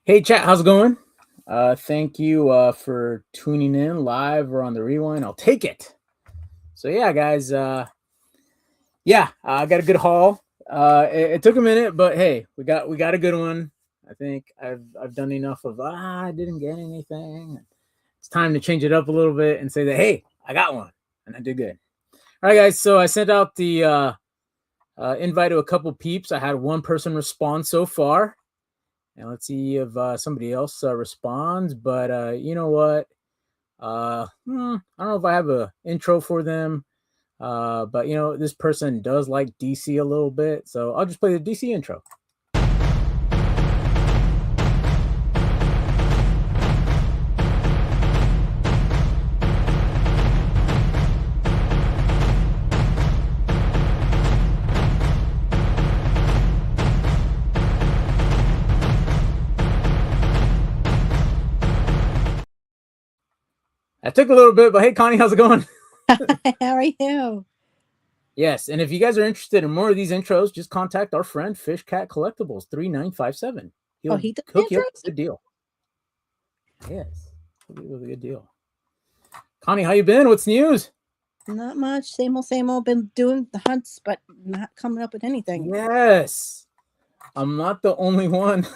Hey chat, how's it going? Thank you for tuning in live or on the rewind. I'll take it. So yeah, guys. I got a good haul. It took a minute, but hey, we got a good one. I think I've done enough of I didn't get anything. It's time to change it up a little bit and say that hey, I got one and I did good. All right, guys. So I sent out the invite to a couple peeps. I had one person respond so far. And let's see if somebody else responds. But you know what? I don't know if I have a intro for them. But you know, this person does like DC a little bit, so I'll just play the DC intro. That took a little bit, but hey, Connie, how's it going? How are you? Yes, and if you guys are interested in more of these intros, just contact our friend Fish Cat Collectibles 3957. Oh, He'll he does hook you up with a intros? good deal. Yes, he'll give you with a good deal. Connie, how you been? What's news? Not much. Same old, same old. Been doing the hunts, but not coming up with anything. Yes, I'm not the only one.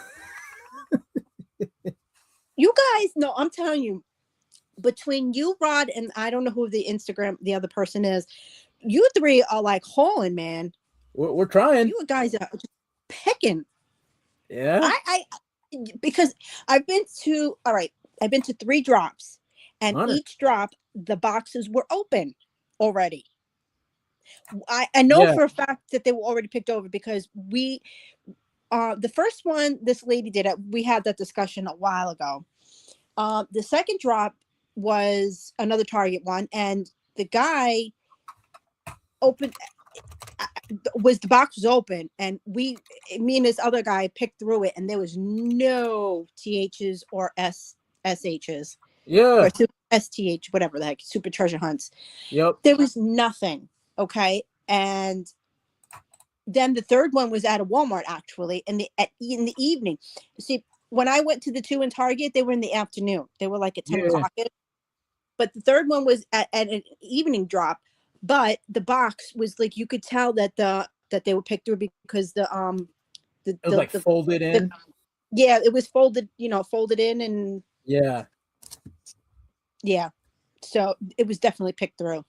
You guys, no, I'm telling you, between you, Rod, and I don't know who the other person is, you three are like hauling, man. We're trying. You guys are just picking. Yeah. Because I've been to, all right, I've been to 3 drops, and Honor. each drop, the boxes were open already. I know Yeah. for a fact that they were already picked over because the first one this lady did it, we had that discussion a while ago. The second drop was another Target one, and the guy opened the box was open, and me and this other guy picked through it, and there was no THs or SHs Yeah. or STH, whatever the heck, super treasure hunts. Yep. There was nothing. Okay. And then the third one was at a Walmart, actually, in the evening. See, when I went to the 2 in Target, they were in the afternoon. They were like at 10 Yeah. o'clock. But the third one was at an evening drop. But the box was like, you could tell that they were picked through because It was like folded in. Yeah, it was folded, folded in, and Yeah. yeah. So it was definitely picked through.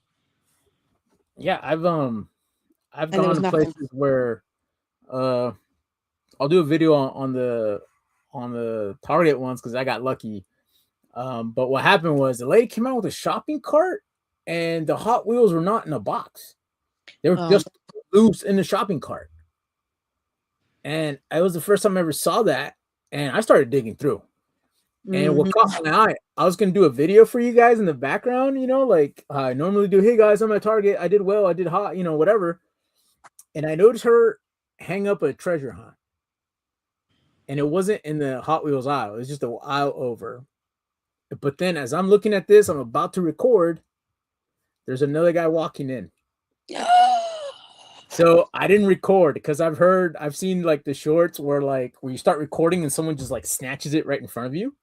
Yeah. I've And there gone was to nothing. places where uh I'll do a video on the Target ones because I got lucky. But what happened was the lady came out with a shopping cart and the Hot Wheels were not in a box. They were Um, just loose in the shopping cart. And it was the first time I ever saw that. And I started digging through. And what caught mhm. my eye, I was gonna do a video for you guys in the background, like I normally do. Hey guys, I'm at Target. I did well. I did hot, whatever. And I noticed her hang up a treasure hunt, and it wasn't in the Hot Wheels aisle. It was just an aisle over. But then, as I'm looking at this, I'm about to record. There's another guy walking in. So I didn't record because I've seen like the shorts where you start recording and someone just like snatches it right in front of you.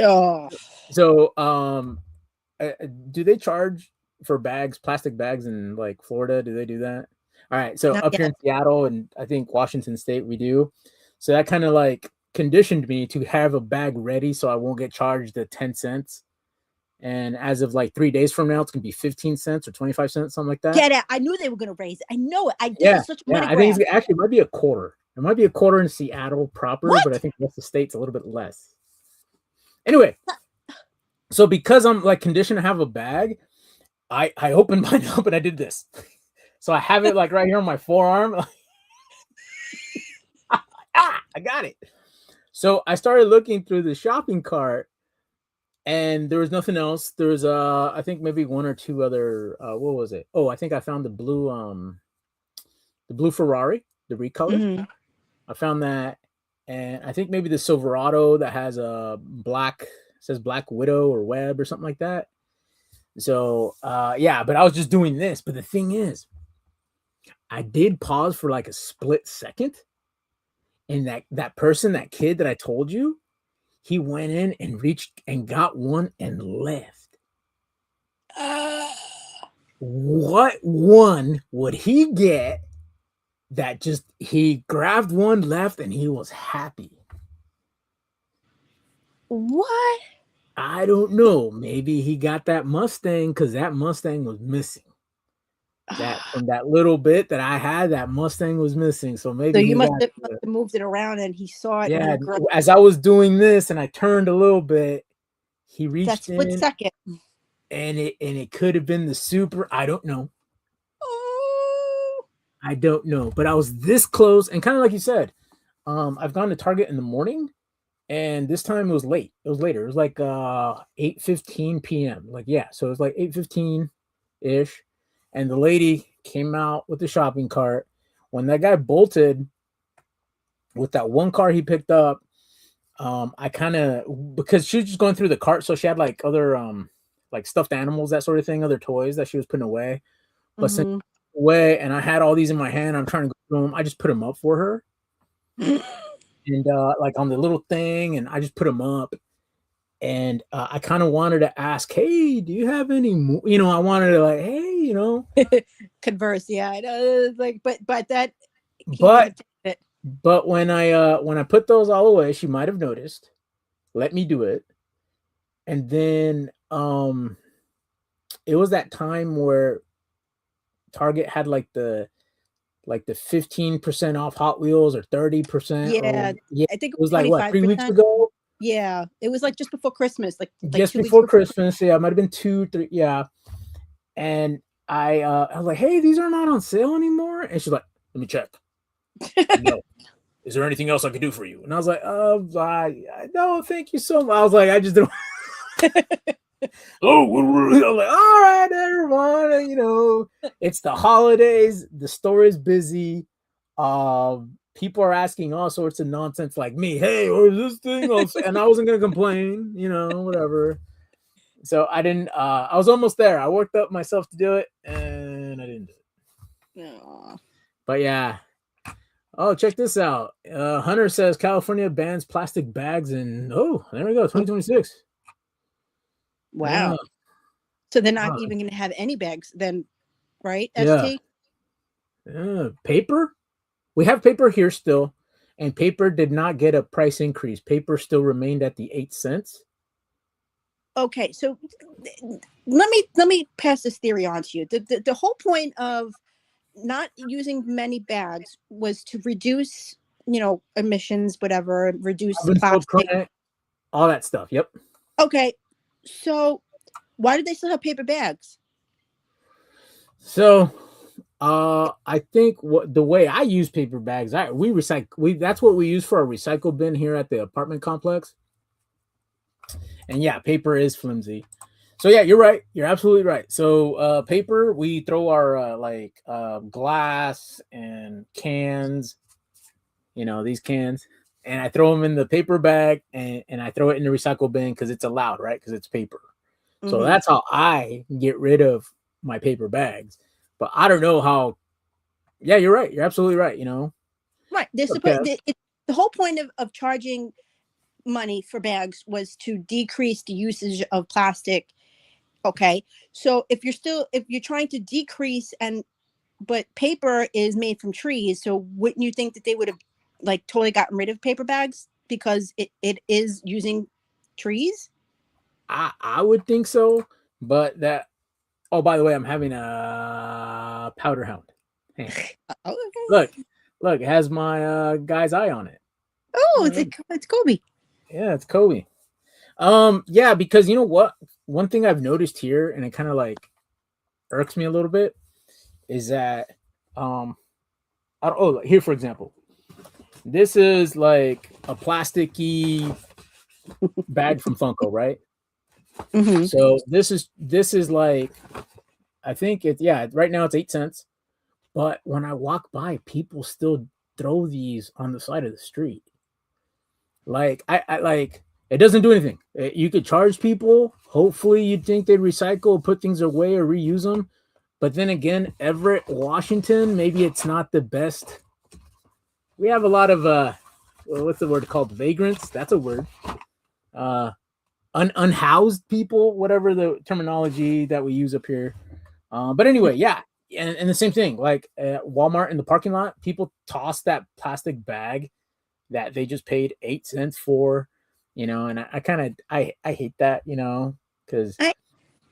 Oh, So do they charge for bags, plastic bags in like Florida? Do they do that? All right. So not up here yet. in Seattle and I think Washington State, we do. So that kind of like conditioned me to have a bag ready so I won't get charged the 10 cents. And as of like 3 days from now, it's going to be 15 cents or 25 cents, something like that. Get it. I knew they were going to raise it. I know it. This Yeah. is such a Yeah. money I think grab. it's actually it might be a quarter. It might be a quarter in Seattle proper, but I What? think the rest of the state's a little bit less. Anyway, so because I'm like conditioned to have a bag, I opened mine up and I did this. So I have it like right here on my forearm. I got it. So I started looking through the shopping cart and there was nothing else. There was I think maybe one or two other what was it? Oh, I think I found the blue Ferrari, the recolor. Mm-hmm. I found that, and I think maybe the Silverado that has a black says Black Widow or Web or something like that. So yeah, but I was just doing this. But the thing is, I did pause for like a split second, And that person, that kid that I told you, he went in and reached and got one and left. Uh, What one would he get that just he grabbed one, left, and he was happy? what? I don't know. Maybe he got that Mustang because that Mustang was missing. That from that little bit that I had, that Mustang was missing. So So maybe you he must got have, must have moved it around, and he saw it, and yeah. he grabbed As I was doing this and I turned a little bit, he that reached split in second. and it could have been the super. I don't know. Oh, I don't know. But I was this close, and kind of like you said, I've gone to Target in the morning, and this time it was late. It was later. It was like 8:15 p.m. Like yeah, so it was like 8:15 ish, and the lady came out with the shopping cart. When that guy bolted with that one car he picked up, I kind of because she was just going through the cart, so she had like other like stuffed animals, that sort of thing, other toys that she was putting away. But since mm-hmm. away and I had all these in my hand, I'm trying to go through them. I just put them up for her, and like on the little thing, and I just put them up. And I kind of wanted to ask, hey, do you have any more? You know, I wanted to like, hey, you know, Converse, yeah, I know. Like, but that he wouldn't but have taken it. but when I put those all away, she might have noticed. Let me do it, and then it was that time where Target had like the 15% off Hot Wheels or 30% or Yeah, yeah, I think it it was was like what 3 weeks 25%. ago, Yeah, it was like just before Christmas, like just 2 weeks before before. Christmas. Yeah, it might have been 2, 3. Yeah, and I was like, hey, these are not on sale anymore, and she's like, let me check. No, is there anything else I could do for you? And I was like, no, thank you so much. I was like, I just don't. Oh, I'm like, all right, everyone. You know, it's the holidays. The store is busy. People are asking all sorts of nonsense like me. Hey, where's this thing? And I wasn't gonna complain. You know, whatever. So I didn't. I was almost there. I worked up myself to do it, and I didn't do it. Aw. But yeah. Oh, check this out. Hunter says California bans plastic bags, and oh, there we go, 2026. Yeah, Wow. So they're not wow. even going to have any bags then, right? Yeah, ST. yeah. Paper. We have paper here still, and paper did not get a price increase. Paper still remained at the 8 cents. Okay, so let me pass this theory on to you. The whole point of not using many bags was to reduce, emissions, whatever, reduce Carbon plastic. footprint, all that stuff. Yep. Okay, so why do they still have paper bags? So, I think what the way I use paper bags, we recycle. That's what we use for our recycle bin here at the apartment complex. And yeah, paper is flimsy. So yeah, you're right. You're absolutely right. So paper, we throw our glass and cans, these cans, and I throw them in the paper bag and I throw it in the recycle bin because it's allowed, right? Because it's paper. So Mm-hmm. that's how I get rid of my paper bags. But I don't know how. Yeah, you're right. You're absolutely right. Right. They're supposed. Okay. The whole point of charging money for bags was to decrease the usage of plastic. Okay, so if you're trying to decrease, but paper is made from trees, so wouldn't you think that they would have like totally gotten rid of paper bags because it is using trees? I would think so, but that. Oh, by the way, I'm having a powder hound. Hey, Oh, okay. look, look, it has my guy's eye on it. Oh, All it's right. it's Kobe. Yeah, it's Kobe. Yeah, because you know what? One thing I've noticed here, and it kind of like irks me a little bit, is that um, here for example, this is like a plasticky bag from Funko, right? Mm-hmm. So this is like I think it's yeah. Right now it's 8 cents, but when I walk by, people still throw these on the side of the street. Like I like it doesn't do anything. You could charge people. Hopefully, you'd think they'd recycle, put things away, or reuse them. But then again, Everett, Washington, maybe it's not the best. We have a lot of what's the word called? Vagrants. That's a word. Uh, unhoused people, whatever the terminology that we use up here. But anyway, yeah, and the same thing. Like at Walmart in the parking lot, people toss that plastic bag that they just paid 8 cents for, and I kind of I hate that, because I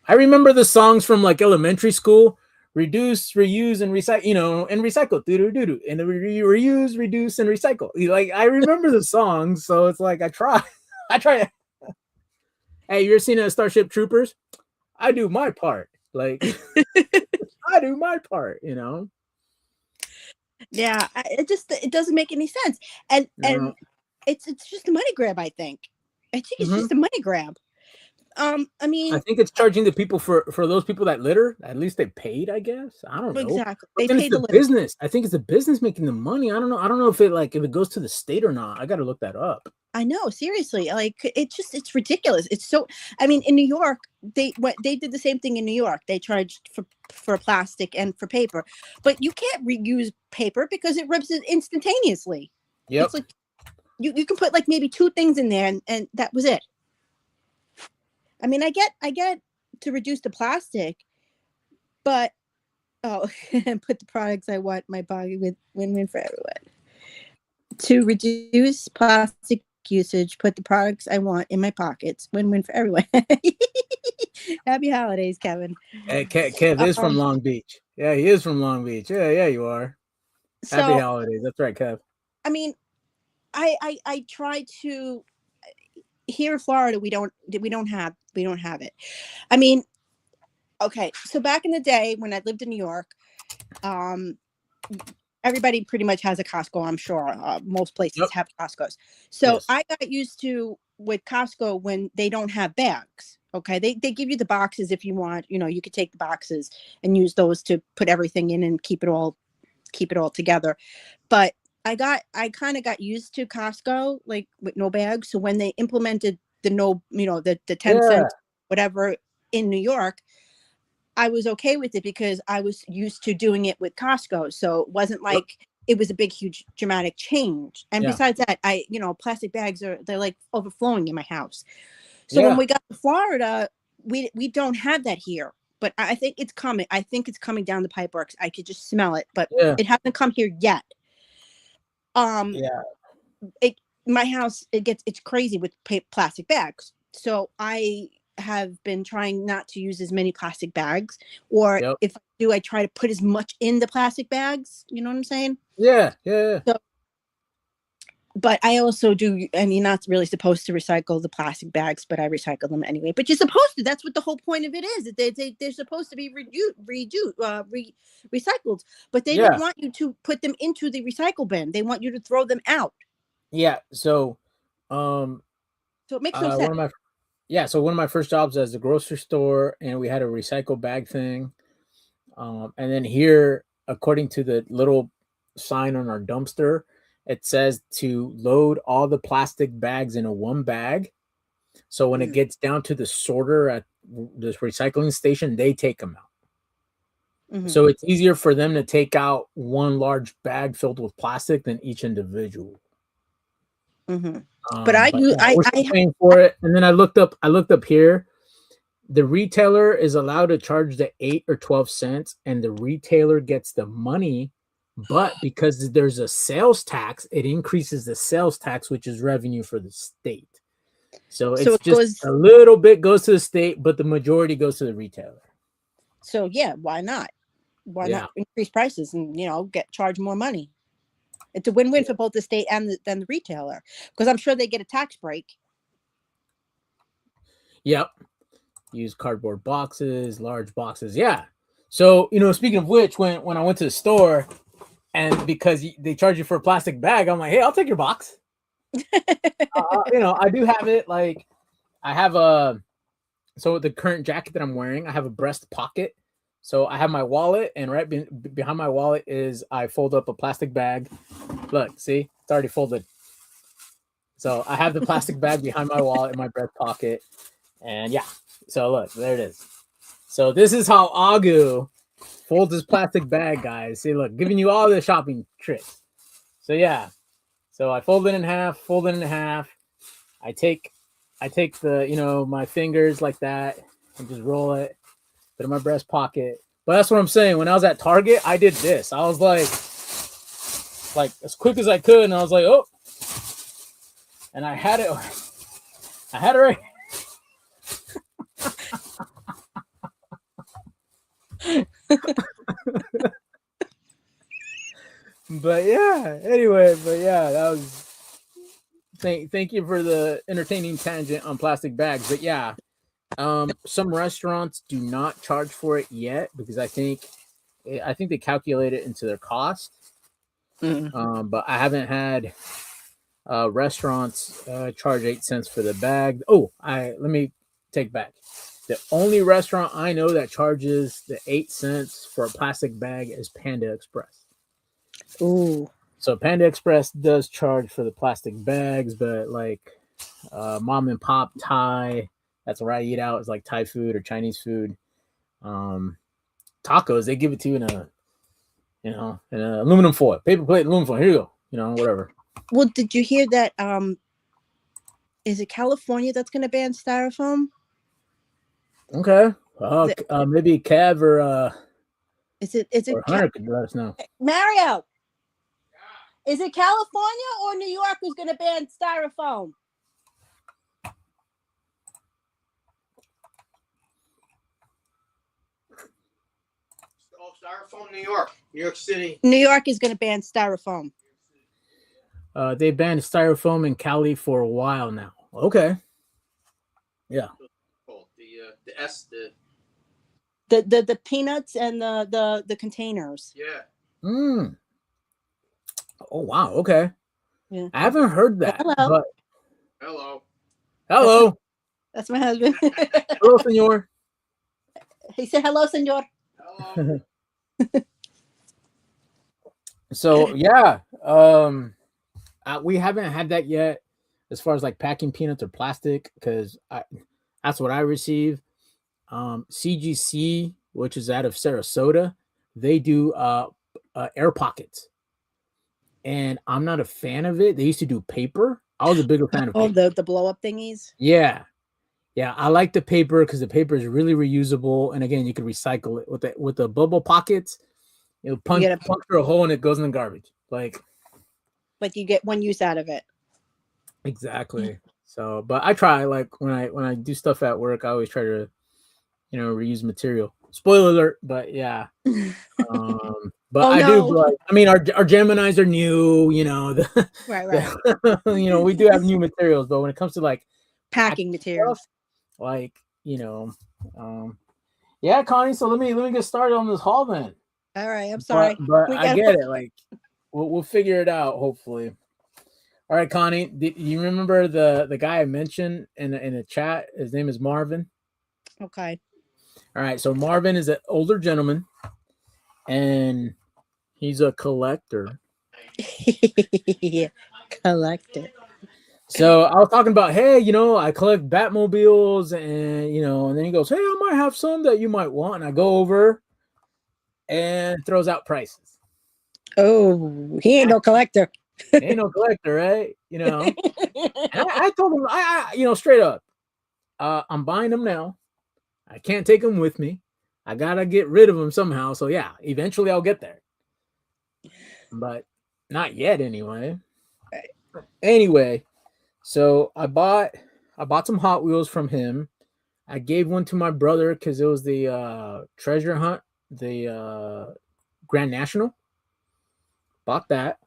I remember the songs from like elementary school. Reduce, reuse, and recycle. And recycle. Doo doo doo doo. And reuse, reduce, and recycle. Like I remember the songs, so it's like I try. I try. Hey, you ever seen a Starship Troopers? I do my part. Like I do my part. yeah, it doesn't make any sense, and No. it's just a money grab. I think it's Mhm. just a money grab. I I mean, think it's charging the people for those people that litter. At least they paid, I guess. I don't know. exactly. But They then it's pay the the litter. business. I think it's the business making the money. I don't know. I don't know if it goes to the state or not. I got to look that up. I know, seriously. Like it's ridiculous. It's so. I mean, in New York, they did the same thing in New York. They charged for plastic and for paper, but you can't reuse paper because it rips it instantaneously. It's Yep. like you can put like maybe two things in there, and that was it. I mean, I get to reduce the plastic, but oh, put the products I want in my body with win-win for everyone. To reduce plastic usage, put the products I want in my pockets. Win-win for everyone. Happy holidays, Kevin. Kev is from Um, Long Beach. Yeah, he is from Long Beach. Yeah, yeah, you are. Happy so holidays. That's right, Kev. I mean, I try to here in Florida we don't have it. I mean, okay, so back in the day when I lived in New York, um, everybody pretty much has a Costco. I'm sure most places Yep. have Costco's. So Yes. I got used to with Costco when they don't have bags. Okay, they give you the boxes if you want. You could take the boxes and use those to put everything in and keep it all together. But I kind of got used to Costco like with no bags. So when they implemented the no, the 10 Yeah. cents whatever in New York, I was okay with it because I was used to doing it with Costco. So it wasn't Yep. like it was a big, huge, dramatic change. And Yeah. besides that, plastic bags they're like overflowing in my house. So when Yeah. we got to Florida, we don't have that here. But I think it's coming. I think it's coming down the pipe works. I could just smell it, but Yeah. it hasn't come here yet. Um, Yeah. it my house it's crazy with plastic bags. So I have been trying not to use as many plastic bags, or Yep. if I do, I try to put as much in the plastic bags. You know what I'm saying? Yeah. Yeah. So, but I also do, and you're not really supposed to recycle the plastic bags, but I recycle them anyway. But you're supposed to. That's what the whole point of it is. That they're supposed to be recycled, but they don't Yeah. want you to put them into the recycle bin. They want you to throw them out. Yeah. So, um, So it makes no one sense. of my yeah, so one of my first jobs as a grocery store, and we had a recycle bag thing. And then here, according to the little sign on our dumpster, it says to load all the plastic bags in a one bag. So when it Mm, gets down to the sorter at this recycling station, they take them out. mhm. So it's easier for them to take out one large bag filled with plastic than each individual. Hmm. But I But do. yeah, we're still paying for it. And then I looked up here. The retailer is allowed to charge the 8 or 12 cents, and the retailer gets the money. But because there's a sales tax, it increases the sales tax, which is revenue for the state. So So it's it just goes. a little bit goes to the state, but the majority goes to the retailer. So yeah, why not? Why not Yeah. increase prices and get charge more money? It's a win-win for both the state and the retailer because I'm sure they get a tax break. Yep. Use cardboard boxes, large boxes. Yeah. So, speaking of which, when I went to the store, and because they charge you for a plastic bag, I'm like, hey, I'll take your box. I do have it. Like, I have so the current jacket that I'm wearing, I have a breast pocket. So I have my wallet, and right behind my wallet is I fold up a plastic bag. Look, see, it's already folded. So I have the plastic bag behind my wallet in my breast pocket, and yeah. So look, there it is. So this is how Agu folds his plastic bag, guys. See, look, giving you all the shopping tricks. So yeah, So I fold it in half, fold it in half. I take the, my fingers like that and just roll it, put it in my breast pocket. But that's what I'm saying. When I was at Target, I did this. I was like as quick as I could, and I was like, oh, and I had it right. But yeah, anyway, that was thank you for the entertaining tangent on plastic bags. But yeah, some restaurants do not charge for it yet because I think they calculate it into their cost. But I haven't had restaurants charge 8 cents for the bag. Oh, let me take back. The only restaurant I know that charges the 8 cents for a plastic bag is Panda Express. Ooh. So Panda Express does charge for the plastic bags, but like mom and pop Thai, that's where I eat out, is like Thai food or Chinese food. Tacos, they give it to you in a aluminum foil, paper plate, aluminum foil. Here you go. Whatever. Well, did you hear that? Is it California that's going to ban styrofoam? Okay. Maybe Cav or is it or Hunter could let us know. Mario, is it California or New York who's going to ban styrofoam? Oh, styrofoam, New York City. New York is going to ban styrofoam. They banned styrofoam in Cali for a while now. Okay. Yeah. Oh, the peanuts and the containers. Yeah. Oh wow. Okay. Yeah. I haven't heard that. Hello. But... Hello. That's my husband. Hello, senor. He said hello, senor. Hello. So yeah, we haven't had that yet, as far as like packing peanuts or plastic, because that's what I receive. CGC, which is out of Sarasota, they do air pockets, and I'm not a fan of it. They used to do paper. I was a bigger fan of paper. The blow up thingies. Yeah, I like the paper because the paper is really reusable, and again, you can recycle it with the bubble pockets. It'll puncture a hole and it goes in the garbage. Like you get one use out of it. Exactly. So, but I try, like when I do stuff at work, I always try to, reuse material. Spoiler alert, but yeah. But I do. Like, I mean, our Geminis are new. Right. We do have new materials, but when it comes to like packing materials, stuff, like yeah, Connie. So let me get started on this haul then. All right, I'm sorry, but I get it. Like we'll figure it out, hopefully. All right, Connie. Do you remember the guy I mentioned in the chat? His name is Marvin. Okay. All right. So Marvin is an older gentleman, and he's a collector. Collector. So I was talking about, hey, I collect Batmobiles, and then he goes, hey, I might have some that you might want. And I go over and throws out prices. Oh, he ain't no collector. Ain't no collector, right? And I told him, I straight up, I'm buying them now. I can't take them with me. I gotta get rid of them somehow. So yeah, eventually I'll get there, but not yet anyway. Anyway, so I bought some Hot Wheels from him. I gave one to my brother because it was the treasure hunt, the Grand National. Bought that.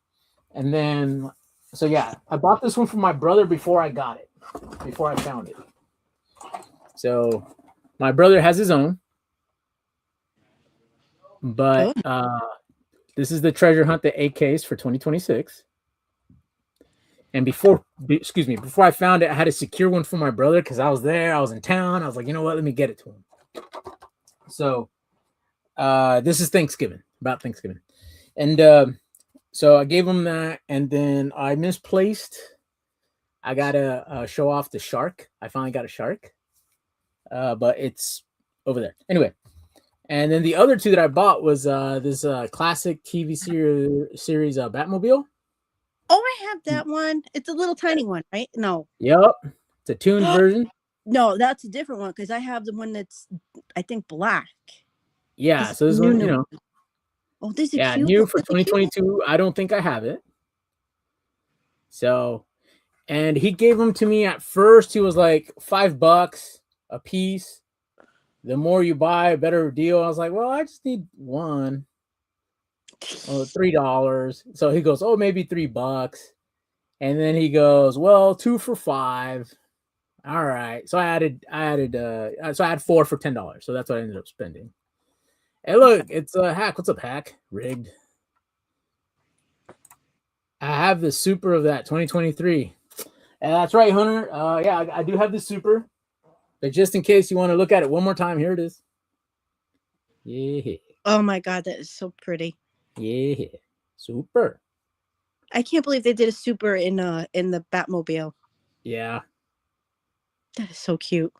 And then, so yeah, I bought this one for my brother before I found it. So my brother has his own, but this is the treasure hunt, the AKs for 2026. And before I found it, I had to secure one for my brother because I was there. I was in town. I was like, you know what? Let me get it to him. So this is about Thanksgiving. And so I gave him that, and then I misplaced. I gotta show off the shark. I finally got a shark, but it's over there. Anyway, and then the other two that I bought was this classic TV series Batmobile. Oh, I have that one. It's a little tiny one, right? No. Yep. It's a tuned version. No, that's a different one because I have the one that's, I think, black. Yeah. This is So this new, one, new one. Oh, these are yeah, cute. new for Look at the cute. 2022. I don't think I have it. So, and he gave them to me at first. He was like $5 a piece. The more you buy, better deal. I was like, well, I just need one. Oh, $3. So he goes, oh, maybe $3. And then he goes, well, 2 for $5. All right. So I had 4 for $10. So that's what I ended up spending. Hey, look, it's a Hack. What's up, Hack? Rigged. I have the Super of that 2023. And that's right, Hunter. Yeah, I do have the Super. But just in case you want to look at it one more time, here it is. Yeah. Oh my God, that is so pretty. Yeah. Super. I can't believe they did a super in the Batmobile. Yeah. That is so cute.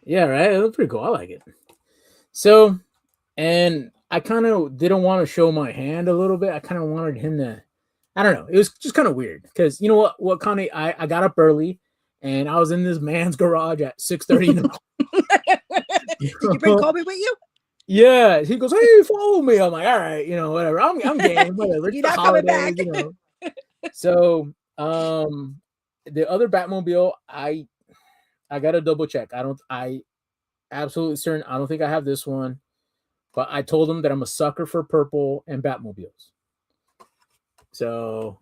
Yeah, right? It looks pretty cool. I like it. So, and I kind of didn't want to show my hand a little bit. I kind of wanted him to, I don't know. It was just kind of weird because you know what kind of, I got up early and I was in this man's garage at 6:30 in the morning. Did you bring Kobe with you? Yeah, he goes, hey, follow me. I'm like, all right, whatever. I'm game, whatever. You're not coming back. So, the other Batmobile, I gotta double check. I absolutely certain. I don't think I have this one, but I told him that I'm a sucker for purple and Batmobiles. So,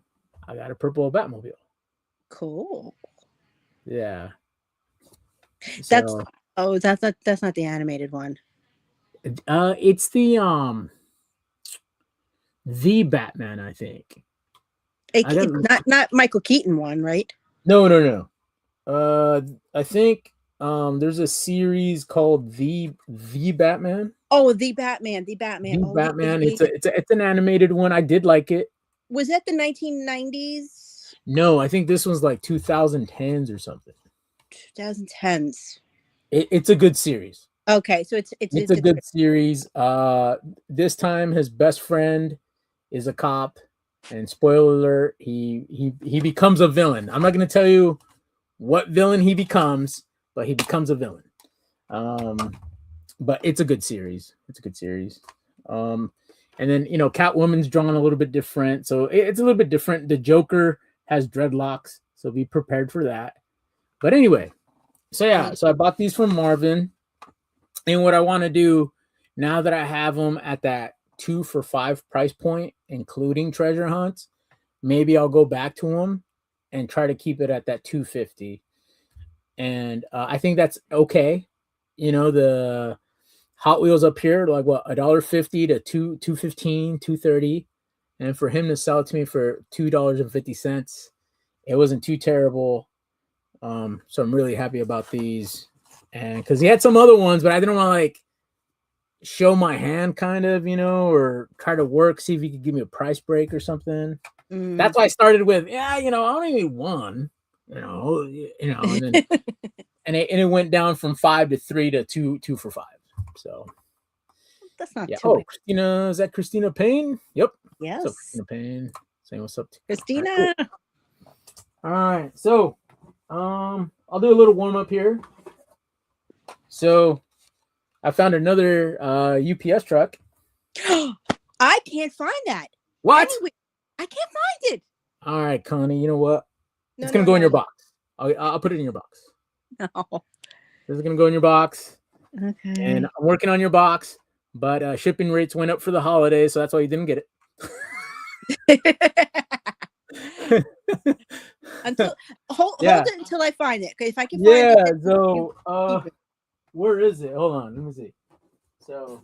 I got a purple Batmobile. Cool. Yeah. That's so, that's not the animated one. it's the Batman, I think. It's not Michael Keaton one, right? No. I think there's a series called the Batman. Oh, the Batman. Batman. It's an animated one. I did like it. Was that the 1990s? No, I think this one's like 2010s or something. 2010s. It's a good series. Okay, so it's a good series. This time his best friend is a cop, and spoiler alert, he becomes a villain. I'm not going to tell you what villain he becomes, but he becomes a villain. But it's a good series. And then Catwoman's drawn a little bit different, so it's a little bit different. The Joker has dreadlocks, so be prepared for that. But anyway, so I bought these from Marvin. And what I want to do now that I have them at that 2 for $5 price point, including treasure hunts, maybe I'll go back to them and try to keep it at that $250. And I think that's okay. The Hot Wheels up here, like what, $1.50 to $2.15, $2.30. And for him to sell it to me for $2.50, it wasn't too terrible. So I'm really happy about these. And because he had some other ones, but I didn't want to like show my hand kind of, or try to work, see if he could give me a price break or something. That's why I started with, I only need one, and then and it went down from 5 to 3 to 2 for $5. So that's not too bad. Christina, is that Christina Payne? Yep. Yes. What's up, Christina Payne? Saying what's up to Christina. All right, cool. All right. So I'll do a little warm up here. So I found another UPS truck. I can't find that. What? Anyway, I can't find it. All right, Connie. You know what? It's gonna go in your box. I'll put it in your box. No. This is gonna go in your box. Okay. And I'm working on your box, but shipping rates went up for the holidays, so that's why you didn't get it. Hold it until I find it. Okay, if I can find it. So where is it? Hold on, let me see. So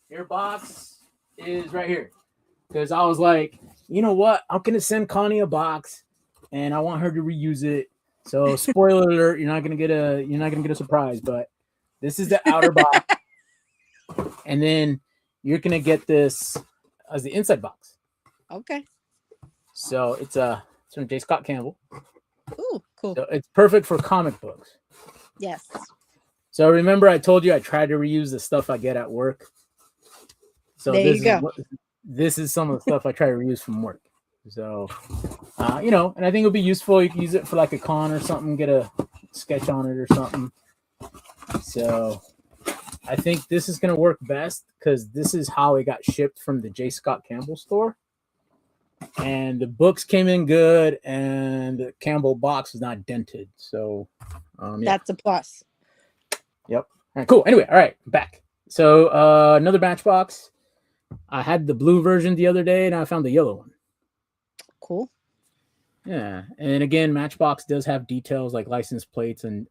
your box is right here. Because I was like, you know what? I'm gonna send Connie a box and I want her to reuse it. So spoiler alert, you're not gonna get a surprise, but this is the outer box. And then you're gonna get this as the inside box. Okay. So it's from J. Scott Campbell. Ooh, cool. So it's perfect for comic books. Yes. So remember I told you I tried to reuse the stuff I get at work. So there you go. This is some of the stuff I try to reuse from work. So, and I think it'll be useful. You can use it for like a con or something, get a sketch on it or something. So, I think this is going to work best because this is how it got shipped from the J. Scott Campbell store. And the books came in good, and the Campbell box was not dented. So, That's a plus. Yep. All right, cool. Anyway, all right, back. So, another Matchbox. I had the blue version the other day, and I found the yellow one. Cool. Yeah, and again, Matchbox does have details like license plates and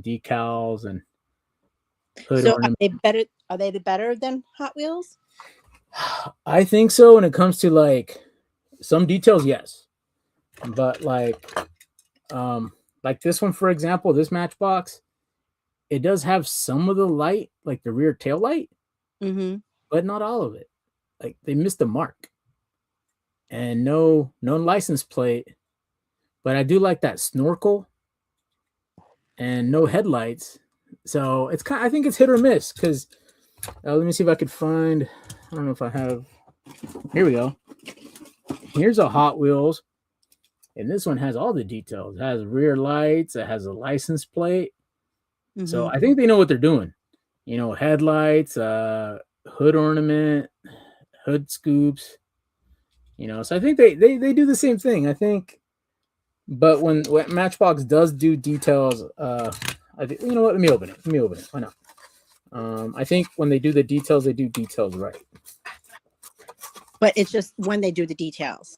decals and hood So ornament. are they better? Are they better than Hot Wheels? I think so. When it comes to like some details, yes, but like this one, for example, this Matchbox, it does have some of the light, like the rear tail light, but not all of it. Like they missed the mark, and no license plate. But I do like that snorkel and no headlights. So it's I think it's hit or miss because let me see if I could find. I don't know if I have. Here we go. Here's a Hot Wheels, and this one has all the details. It has rear lights. It has a license plate. So I think they know what they're doing. Headlights, hood ornament, hood scoops. So I think they do the same thing. I think. But when Matchbox does do details, I think, you know what? Let me open it. Why not? I think when they do the details, they do details right. But it's just when they do the details.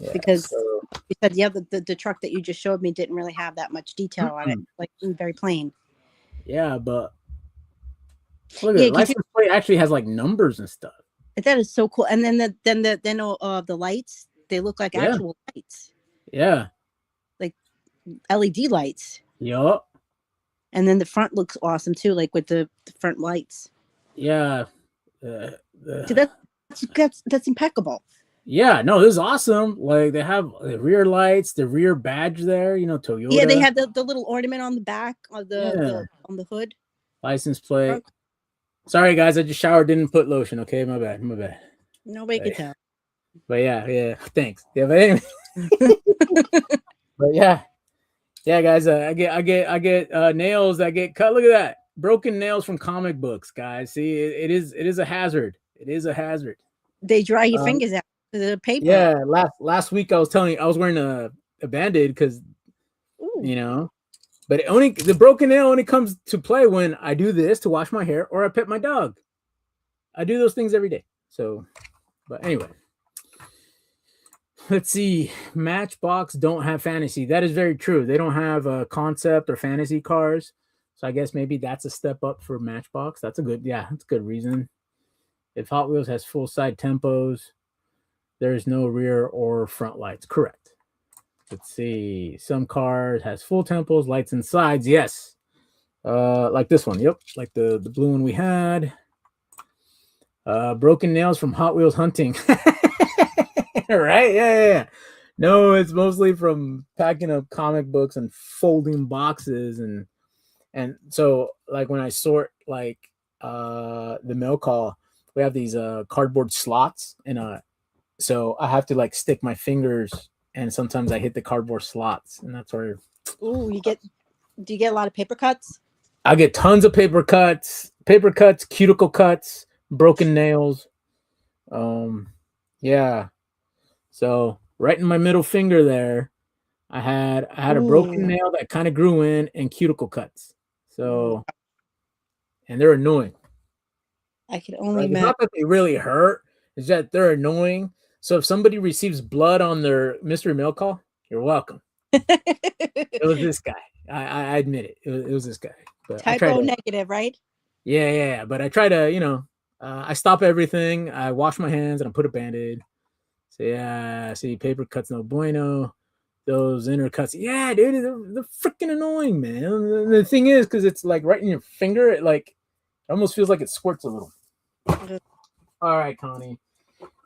Yeah, because you said the truck that you just showed me didn't really have that much detail on it, like very plain. Yeah, but look at it. License plate actually has like numbers and stuff. That is so cool. And then the lights, they look like actual lights. Yeah. Like LED lights. Yup. And then the front looks awesome too, like with the front lights. Yeah. So that's impeccable. Yeah, no, this is awesome. Like they have the rear lights, the rear badge there, Toyota. Yeah, they have the little ornament on the back of the on the hood. License plate. Sorry guys, I just showered, didn't put lotion. Okay, my bad. Nobody can tell. But yeah, thanks. Yeah, but anyway. But yeah, guys, I get nails that get cut. Look at that, broken nails from comic books, guys. See, it is a hazard. It is a hazard. They dry your fingers out to the paper. Yeah, last week I was telling you I was wearing a Band-Aid because but the broken nail only comes to play when I do this to wash my hair or I pet my dog. I do those things every day. So, but anyway. Let's see. Matchbox don't have fantasy. That is very true. They don't have a concept or fantasy cars. So I guess maybe that's a step up for Matchbox. That's a good reason. If Hot Wheels has full side tempos, there's no rear or front lights. Correct. Let's see. Some cars has full tempos, lights and sides. Yes. Like this one. Yep. Like the blue one we had. Broken nails from Hot Wheels hunting. Right? Yeah. No, it's mostly from packing up comic books and folding boxes and so like when I sort like the mail call, we have these cardboard slots and so I have to like stick my fingers and sometimes I hit the cardboard slots and that's where do you get a lot of paper cuts? I get tons of paper cuts, cuticle cuts, broken nails. Yeah. So right in my middle finger there, I had a broken nail that kind of grew in and cuticle cuts. So, and they're annoying. I can only imagine. It's not that they really hurt; it's that they're annoying. So if somebody receives blood on their mystery mail call, you're welcome. It was this guy. I admit it. It was this guy. But typo negative, right? Yeah. But I try to, I stop everything. I wash my hands and I put a Band-Aid. So yeah, see, paper cuts no bueno. Those inner cuts, yeah, dude, they're freaking annoying, man. And the thing is, because it's like right in your finger, it almost feels like it squirts a little. All right, Connie.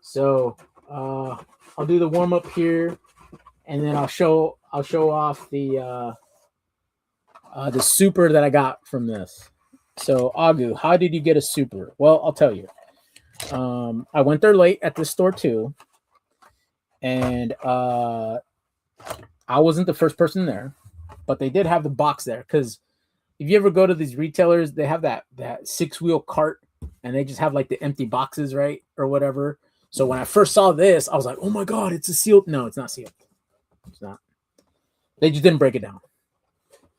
So I'll do the warm up here, and then I'll show off the super that I got from this. So Agu, how did you get a super? Well, I'll tell you. I went there late at the store too. and I wasn't the first person there, but they did have the box there because if you ever go to these retailers, they have that 6-wheel cart, and they just have like the empty boxes, right, or whatever. So when I first saw this, I was like, "Oh my god, it's a sealed!" No, it's not sealed. It's not. They just didn't break it down.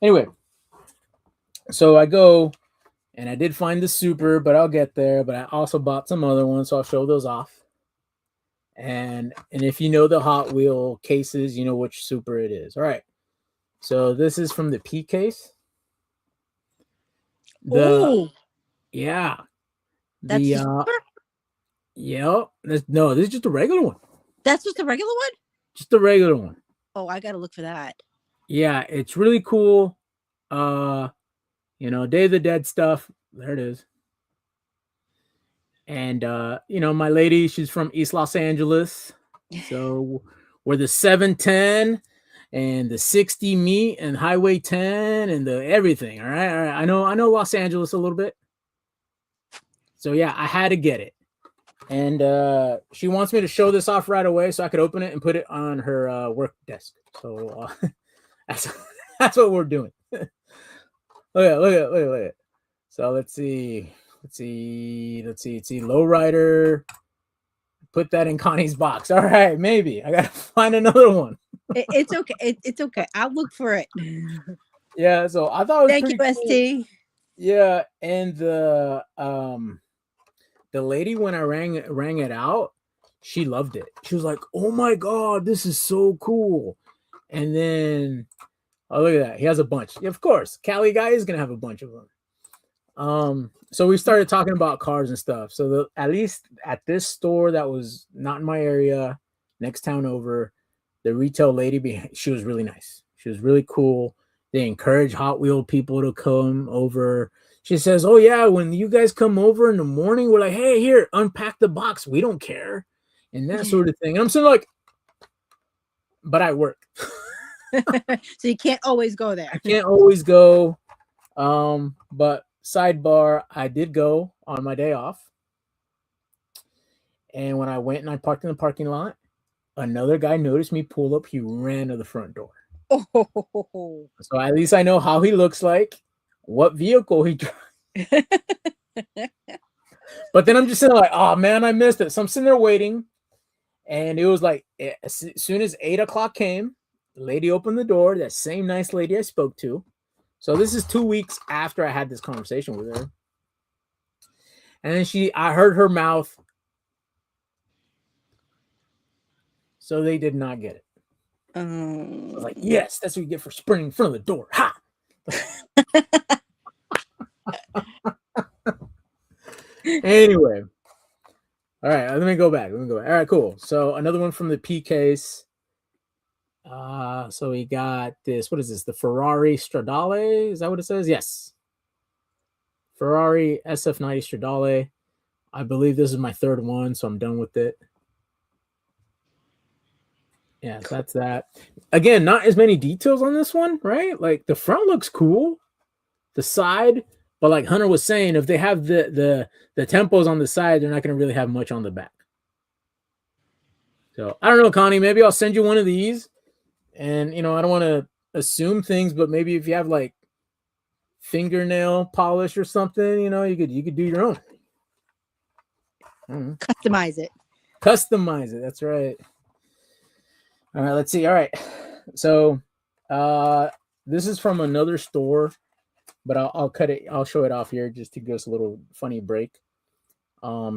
Anyway, so I go, and I did find the Super, but I'll get there. But I also bought some other ones, so I'll show those off. And if you know the Hot Wheel cases, you know which Super it is. All right. So this is from the P case. Oh, Yeah. that's The the Super? yeah. No, this is just a regular one. That's just a regular one? Just a regular one. Oh, I gotta look for that. Yeah, it's really cool. Day of the Dead stuff. There it is. And my lady, she's from East Los Angeles. So where the 710 and the 60 meet and Highway 10 and the everything. All right. All right. I know Los Angeles a little bit. So yeah, I had to get it. And she wants me to show this off right away so I could open it and put it on her work desk. So that's what we're doing. Look at. So let's see. Lowrider. Put that in Connie's box. All right, maybe I gotta find another one. It's okay. It's okay. I'll look for it. Yeah. So I thought it was Thank you, pretty cool. ST. Yeah, and the lady, when I rang it out, she loved it. She was like, "Oh my god, this is so cool!" And then, oh, look at that, he has a bunch. Yeah, of course, Cali guy is gonna have a bunch of them. So we started talking about cars and stuff. So at least at this store that was not in my area, next town over, the retail lady, she was really nice. She was really cool. They encourage Hot Wheel people to come over. She says, "Oh yeah, when you guys come over in the morning, we're like, hey, here, unpack the box. We don't care," and that sort of thing. And I'm saying like, but I work, So you can't always go there. I can't always go. But sidebar, I did go on my day off, and when I went and I parked in the parking lot, another guy noticed me pull up. He ran to the front door. Oh. So at least I know how he looks like, what vehicle he drives. But then I'm just sitting like, oh man, I missed it. So I'm sitting there waiting, and it was like as soon as 8:00 came, the lady opened the door. That same nice lady I spoke to. So this is 2 weeks after I had this conversation with her, and then I heard her mouth. So they did not get it. I was like, yes, that's what you get for sprinting in front of the door. Ha! Anyway. All right, let me go back. All right, cool. So another one from the P case. So we got this. What is this? The Ferrari Stradale? Is that what it says? Yes. Ferrari SF90 Stradale. I believe this is my third one, so I'm done with it. Yeah, that's that. Again, not as many details on this one, right? Like the front looks cool, the side, but like Hunter was saying, if they have the tempos on the side, they're not going to really have much on the back. So I don't know, Connie. Maybe I'll send you one of these, and I don't want to assume things, but maybe if you have like fingernail polish or something, you could do your own. Customize it. That's right. All right, let's see. All right, so this is from another store, but I'll cut it. I'll show it off here just to give us a little funny break.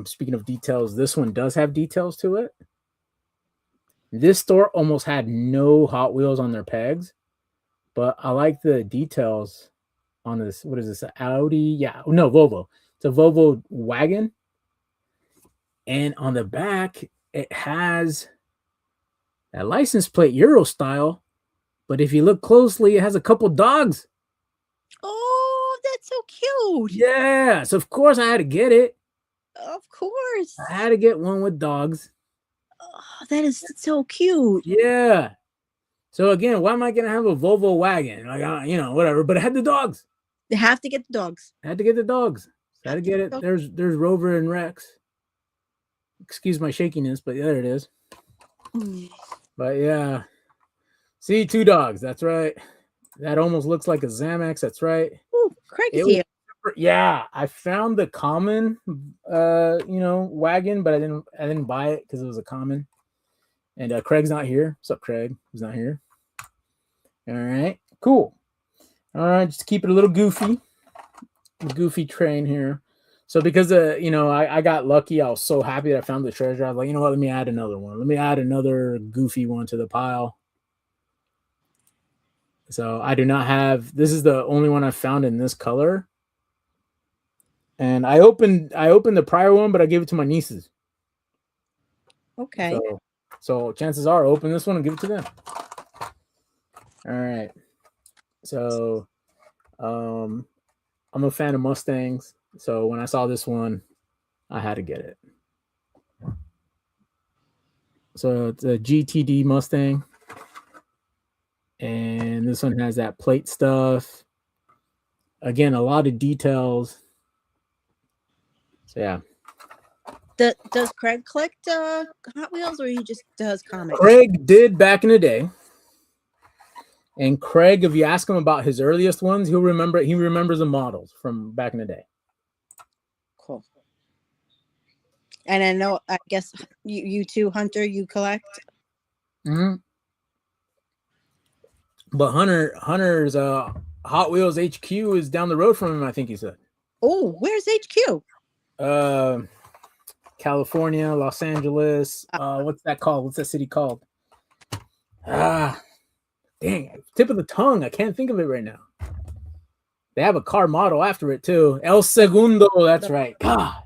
Speaking of details, this one does have details to it. This store almost had no Hot Wheels on their pegs, but I like the details on this. What is this? An Audi? Yeah, no, Volvo. It's a Volvo wagon, and on the back it has that license plate Euro style, but if you look closely, it has a couple dogs. Oh, that's so cute. Yeah, so of course I had to get it. Of course. I had to get one with dogs. Oh, that is so cute. Yeah. So again, why am I gonna have a Volvo wagon? Like whatever, but it had the dogs. They have to get the dogs. I had to get the dogs. I had to get it. There's Rover and Rex. Excuse my shakiness, but there it is. But yeah. See, two dogs. That's right. That almost looks like a Xanax. That's right. Ooh, Craig is It was here. yeah. I found the common, wagon, but I didn't buy it because it was a common. And Craig's not here. What's up, Craig? He's not here. All right, cool. All right, just keep it a little goofy train here. So because I got lucky, I was so happy that I found the treasure. I was like, you know what? Let me add another one. Let me add another goofy one to the pile. So I do not have. This is the only one I found in this color. And I opened the prior one, but I gave it to my nieces. Okay. So chances are, open this one and give it to them. All right. So, I'm a fan of Mustangs. So when I saw this one, I had to get it. So it's a GTD Mustang, and this one has that plate stuff. Again, a lot of details. So yeah. Does Craig collect Hot Wheels, or he just does comics? Craig did back in the day. And Craig, if you ask him about his earliest ones, he'll remember. He remembers the models from back in the day. Cool. And I guess you too, Hunter, you collect? Mm-hmm. But Hunter's Hot Wheels HQ is down the road from him, I think he said. Oh, where's HQ? California, Los Angeles. What's that called? What's that city called? Dang, tip of the tongue. I can't think of it right now. They have a car model after it too. El Segundo. That's right. Gosh.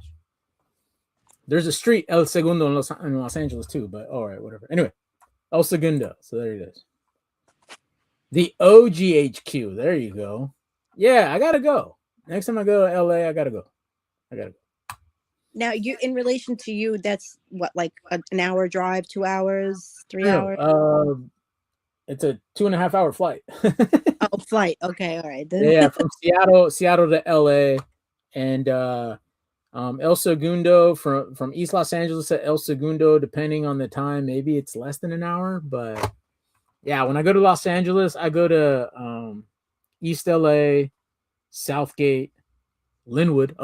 There's a street El Segundo in Los Angeles too. But all right, whatever. Anyway, El Segundo. So there it is. The OGHQ. There you go. Yeah, I gotta go. Next time I go to LA, I gotta go. Now, in relation to you, that's what, like an hour drive, 2 hours, 3 hours? It's a 2.5 hour flight. Oh, flight. Okay, all right. Yeah, from Seattle to LA, and El Segundo from East Los Angeles to El Segundo, depending on the time, maybe it's less than an hour. But yeah, when I go to Los Angeles, I go to East LA, Southgate, Linwood,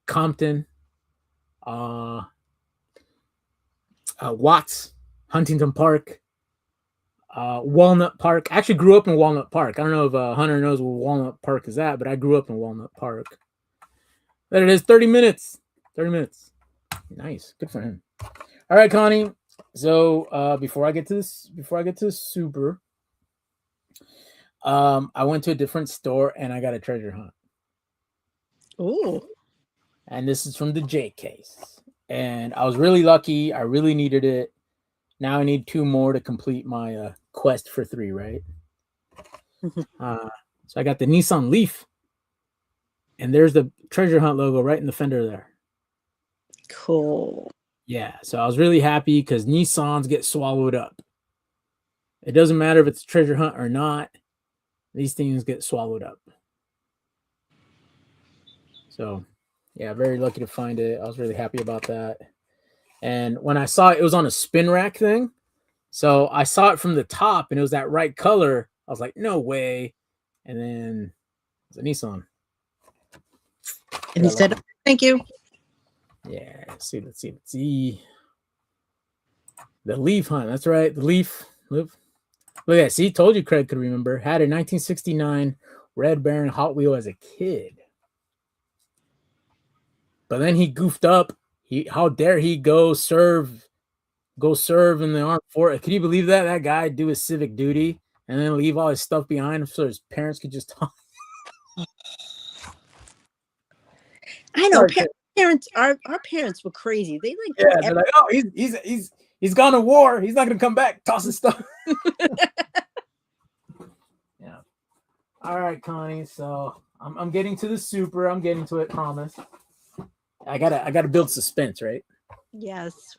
Compton, Watts, Huntington Park, Walnut Park. I actually grew up in Walnut Park. I don't know if Hunter knows where Walnut Park is at, but I grew up in Walnut Park. There it is, 30 minutes. 30 minutes. Nice. Good for him. All right, Connie. So before I get to this super, I went to a different store and I got a treasure hunt. Ooh. And this is from the J case. And I was really lucky. I really needed it. Now I need 2 more to complete my quest for 3, right? So I got the Nissan Leaf. And there's the treasure hunt logo right in the fender there. Cool. Yeah, so I was really happy because Nissans get swallowed up. It doesn't matter if it's a treasure hunt or not. These things get swallowed up. So, yeah, very lucky to find it. I was really happy about that. And when I saw it, it was on a spin rack thing. So I saw it from the top and it was that right color. I was like, no way. And then it's a Nissan. And he said, thank you. Yeah, let's see. The Leaf hunt. That's right. The Leaf. Look at that. See, told you Craig could remember. Had a 1969 Red Baron Hot Wheel as a kid. But then he goofed up. How dare he go serve in the armed forces? Can you believe that? That guy do his civic duty and then leave all his stuff behind so his parents could just talk. I know parents. Our parents were crazy. They like they're like, oh, he's gone to war. He's not gonna come back. Toss his stuff. Yeah. All right, Connie. So I'm getting to the super. I'm getting to it. Promise. I gotta build suspense, right? Yes.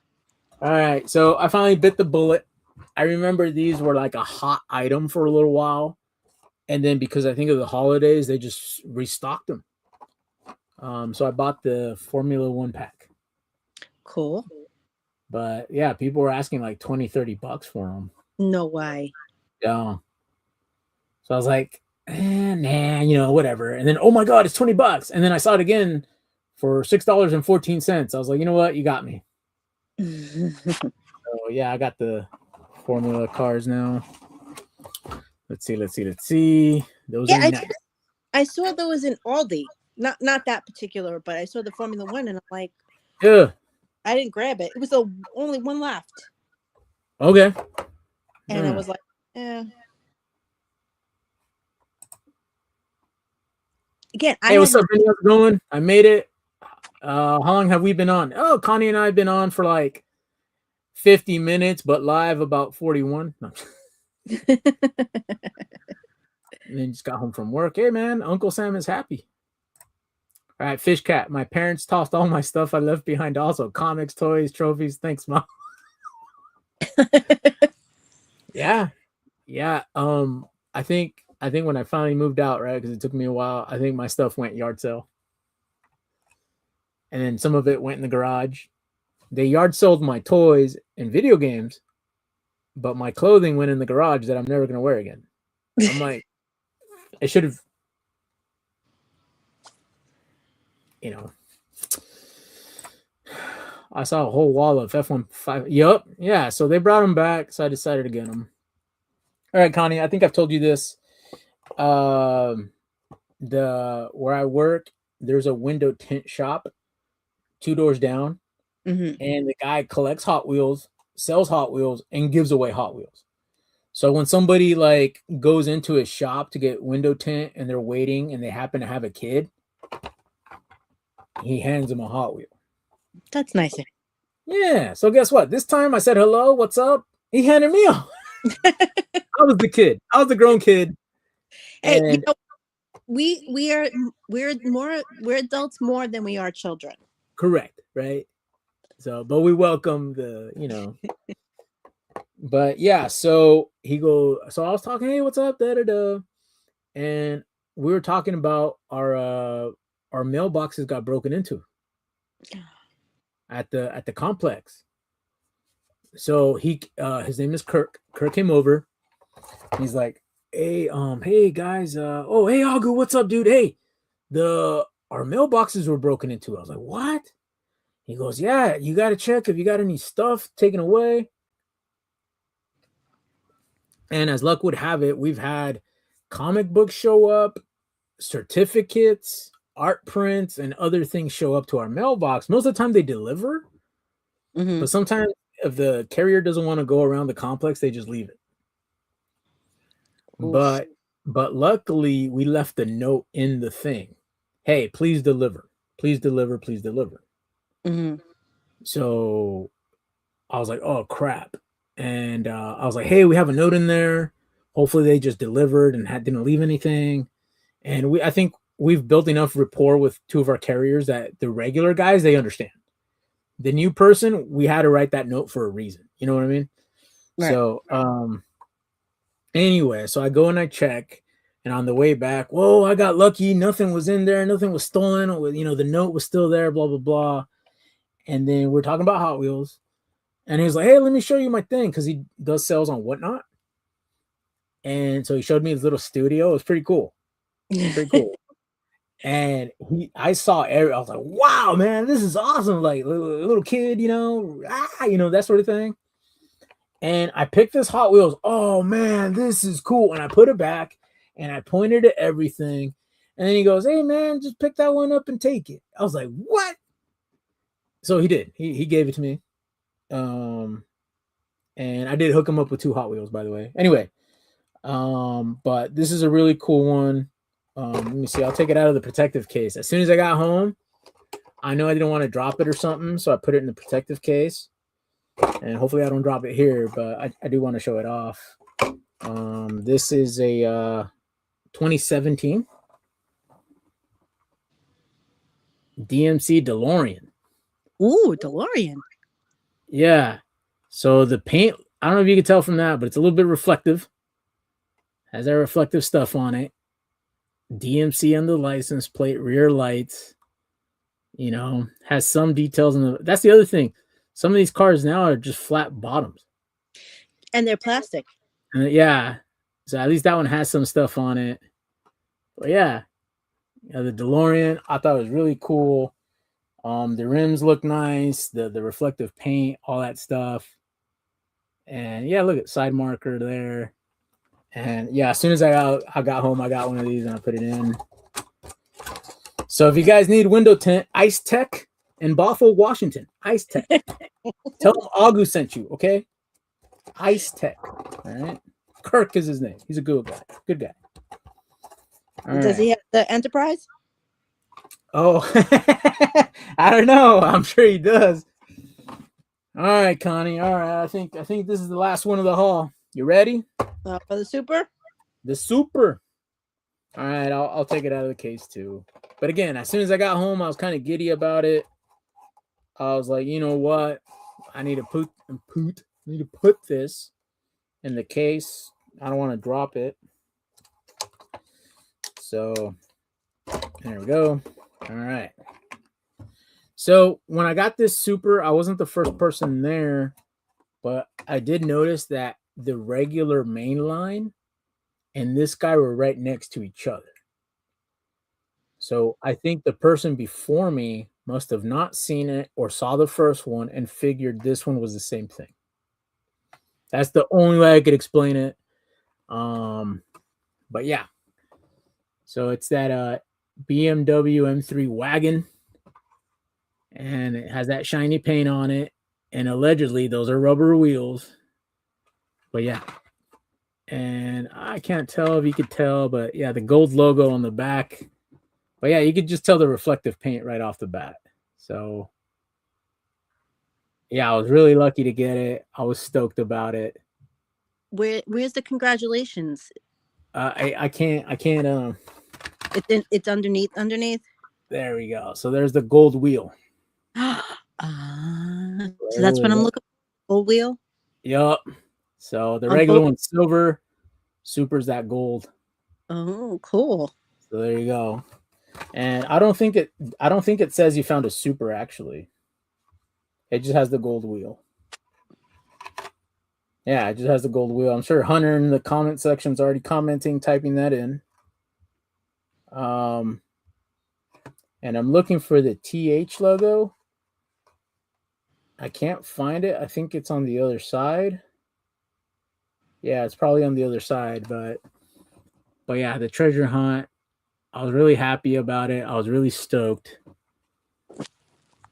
All right. So I finally bit the bullet. I remember these were like a hot item for a little while, and then because I think of the holidays, they just restocked them. So I bought the Formula One pack. Cool. But yeah, people were asking like 20, $30 for them. No way. Yeah. So I was like, nah, whatever. And then, oh my God, it's $20. And then I saw it again for $6.14. I was like, you know what? You got me. So yeah, I got the Formula cars now. Let's see. Those Yeah, are next. I saw there was an Aldi. Not that particular, but I saw the Formula One, and I'm like, Yeah. I didn't grab it. It was the only one left, Okay. and I was like, eh. Again, Hey, what's up, Vinny? How's it going? I made it. How long have we been on? Oh, Connie and I have been on for like 50 minutes, but live about 41. No. And then just got home from work. Hey, man, Uncle Sam is happy. All right, Fish Cat. My parents tossed all my stuff I left behind also. Comics, toys, trophies. Thanks, Mom. Yeah. I think when I finally moved out, right, because it took me a while, I think my stuff went yard sale. And then some of it went in the garage. They yard sold my toys and video games, but my clothing went in the garage that I'm never going to wear again. I'm like, I should have, I saw a whole wall of F-15. Yup. Yeah. So they brought them back. So I decided to get them. All right, Connie, I think I've told you this. Where I work, there's a window tint shop 2 doors down. Mm-hmm. And the guy collects Hot Wheels, sells Hot Wheels, and gives away Hot Wheels. So when somebody like goes into his shop to get window tint and they're waiting and they happen to have a kid, he hands them a Hot Wheel. That's nice. Yeah. So guess what? This time I said hello, what's up? He handed me a. I was the kid. I was the grown kid. Hey, And we're adults more than we are children. Correct, right? So, but we welcome the, But yeah, so I was talking, hey, what's up? Da da da. And we were talking about our mailboxes got broken into at the complex. So his name is Kirk. Kirk came over. He's like, hey guys, hey Agu, what's up, dude? Hey, our mailboxes were broken into. I was like, what? He goes, yeah, you got to check if you got any stuff taken away. And as luck would have it, we've had comic books show up, certificates, art prints, and other things show up to our mailbox. Most of the time they deliver, but sometimes if the carrier doesn't want to go around the complex, they just leave it. Oof. But luckily we left a note in the thing. Hey, please deliver. Please deliver. Please deliver. So I was like, oh crap. And I was like, hey, we have a note in there. Hopefully they just delivered and didn't leave anything. And I think we've built enough rapport with 2 of our carriers that the regular guys, they understand. The new person, we had to write that note for a reason. You know what I mean? Right. So anyway, so I go and I check. And on the way back, whoa, I got lucky. Nothing was in there. Nothing was stolen. The note was still there, blah, blah, blah. And then we're talking about Hot Wheels. And he's like, hey, let me show you my thing, because he does sales on Whatnot. And so he showed me his little studio. It was pretty cool. Pretty cool. And I saw Eric. I was like, wow, man, this is awesome. Like little kid, that sort of thing. And I picked this Hot Wheels. Oh, man, this is cool. And I put it back and I pointed at everything. And then he goes, hey, man, just pick that one up and take it. I was like, what? So he did. He gave it to me. And I did hook him up with 2 Hot Wheels, by the way. Anyway, but this is a really cool one. Let me see. I'll take it out of the protective case. As soon as I got home, I know I didn't want to drop it or something, so I put it in the protective case. And hopefully I don't drop it here, but I do want to show it off. This is a 2017 DMC DeLorean. Ooh, DeLorean. Yeah. So the paint, I don't know if you can tell from that, but it's a little bit reflective. Has that reflective stuff on it. DMC on the license plate, rear lights, has some details in that's the other thing. some of these cars now are just flat bottoms. And they're plastic. Yeah. So at least that one has some stuff on it. But yeah, the DeLorean I thought was really cool. The rims look nice, the reflective paint, all that stuff. And yeah, look at side marker there. And yeah, as soon as I got home, I got one of these and I put it in. So if you guys need window tint, Ice Tech in Bothell, Washington. Ice Tech. Tell them Agu sent you, okay? Ice Tech. All right. Kirk is his name. He's a good guy. Good guy. All Does he have the Enterprise? Oh, I don't know. I'm sure he does. All right, Connie. All right. I think this is the last one of the haul. You ready? For the Super? The Super. All right. I'll take it out of the case too. But again, as soon as I got home, I was kind of giddy about it. I was like, you know what? I need to put this in the case. I don't want to drop it. So there we go. All right. So when I got this Super, I wasn't the first person there, but I did notice that the regular main line and this guy were right next to each other. So I think the person before me must have not seen it or saw the first one and figured this one was the same thing. That's the only way I could explain it. But yeah. So it's that BMW M3 wagon. And it has that shiny paint on it. And allegedly those are rubber wheels. But yeah. And I can't tell if you could tell, but yeah, the gold logo on the back. But yeah, you could just tell the reflective paint right off the bat. So yeah, I was really lucky to get it. I was stoked about it. Where's the congratulations? I can't it's underneath. There we go. So there's the gold wheel. So that's what I'm looking for. Gold wheel? Yup. So the regular one's silver. Super's that gold. Oh, cool. So there you go. And I don't think it says you found a Super actually. It just has the gold wheel. Yeah, it just has the gold wheel. I'm sure Hunter in the comment section's already commenting, typing that in. And I'm looking for the TH logo. I can't find it. I think it's on the other side. Yeah, it's probably on the other side, but yeah, the treasure hunt. I was really happy about it. I was really stoked.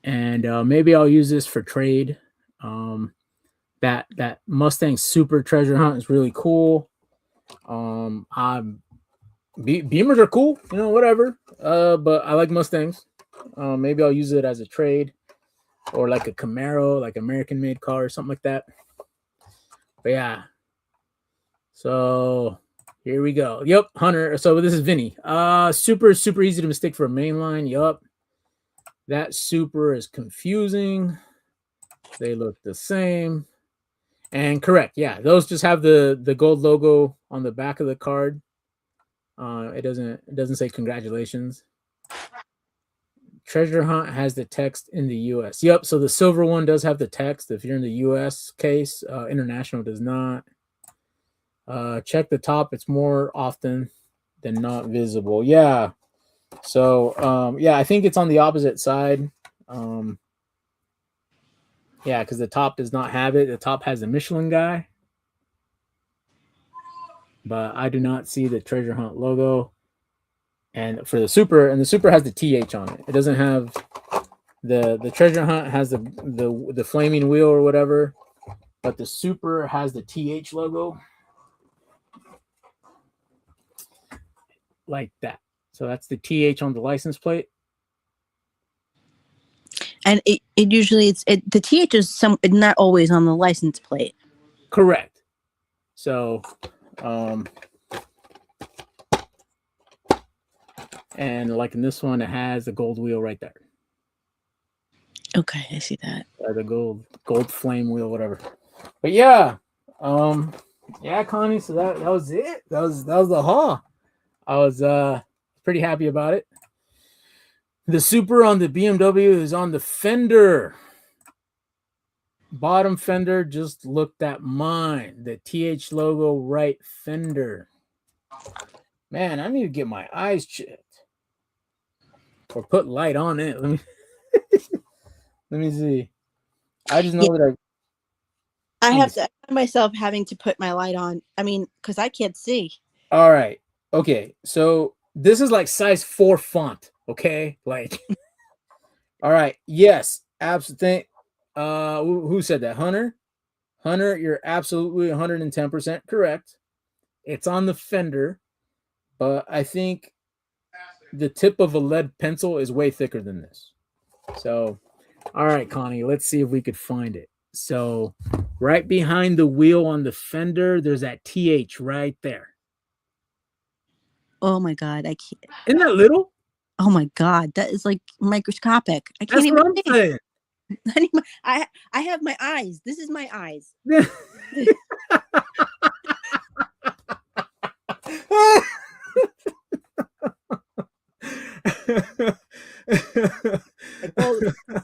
And maybe I'll use this for trade. That Mustang Super treasure hunt is really cool. Beamers are cool, whatever. But I like Mustangs. Maybe I'll use it as a trade or like a Camaro, like American made car or something like that. But yeah. So here we go. Yep, Hunter. So this is Vinny. Super easy to mistake for a mainline. Yup. That Super is confusing. They look the same. And correct, yeah. Those just have the gold logo on the back of the card. It doesn't say congratulations. Treasure hunt has the text in the US. Yep, so the silver one does have the text if you're in the US case. International does not. Check the top. It's more often than not visible. Yeah. So yeah, I think it's on the opposite side. Yeah, because the top does not have it. The top has the Michelin guy. But I do not see the treasure hunt logo. And for the Super, and the Super has the TH on it. It doesn't have the treasure hunt has the flaming wheel or whatever, but the Super has the TH logo. Like that. So that's the TH on the license plate. And it usually the TH is not always on the license plate. Correct. So and like in this one, it has the gold wheel right there. Okay, I see that. The gold flame wheel, whatever. But yeah, yeah, Connie. So that was it. That was the haul. I was pretty happy about it. The Super on the BMW is on the fender. Bottom fender just looked at mine. The TH logo right fender. Man, I need to get my eyes checked or put light on it. Let me see. I just know that I let me have see. to I find myself having to put my light on. I mean, because I can't see. All right. Okay. So this is like size 4 font. Okay. Like, all right. Yes. Absolutely. Who said that? Hunter? Hunter, you're absolutely 110% correct. It's on the fender, but I think the tip of a lead pencil is way thicker than this. So, all right, Connie, let's see if we could find it. So, right behind the wheel on the fender, there's that TH right there. Oh my god, I can't. Isn't that little? Oh my god, that is like microscopic. I can't That's even what I'm see. saying. I have my eyes. This is my eyes.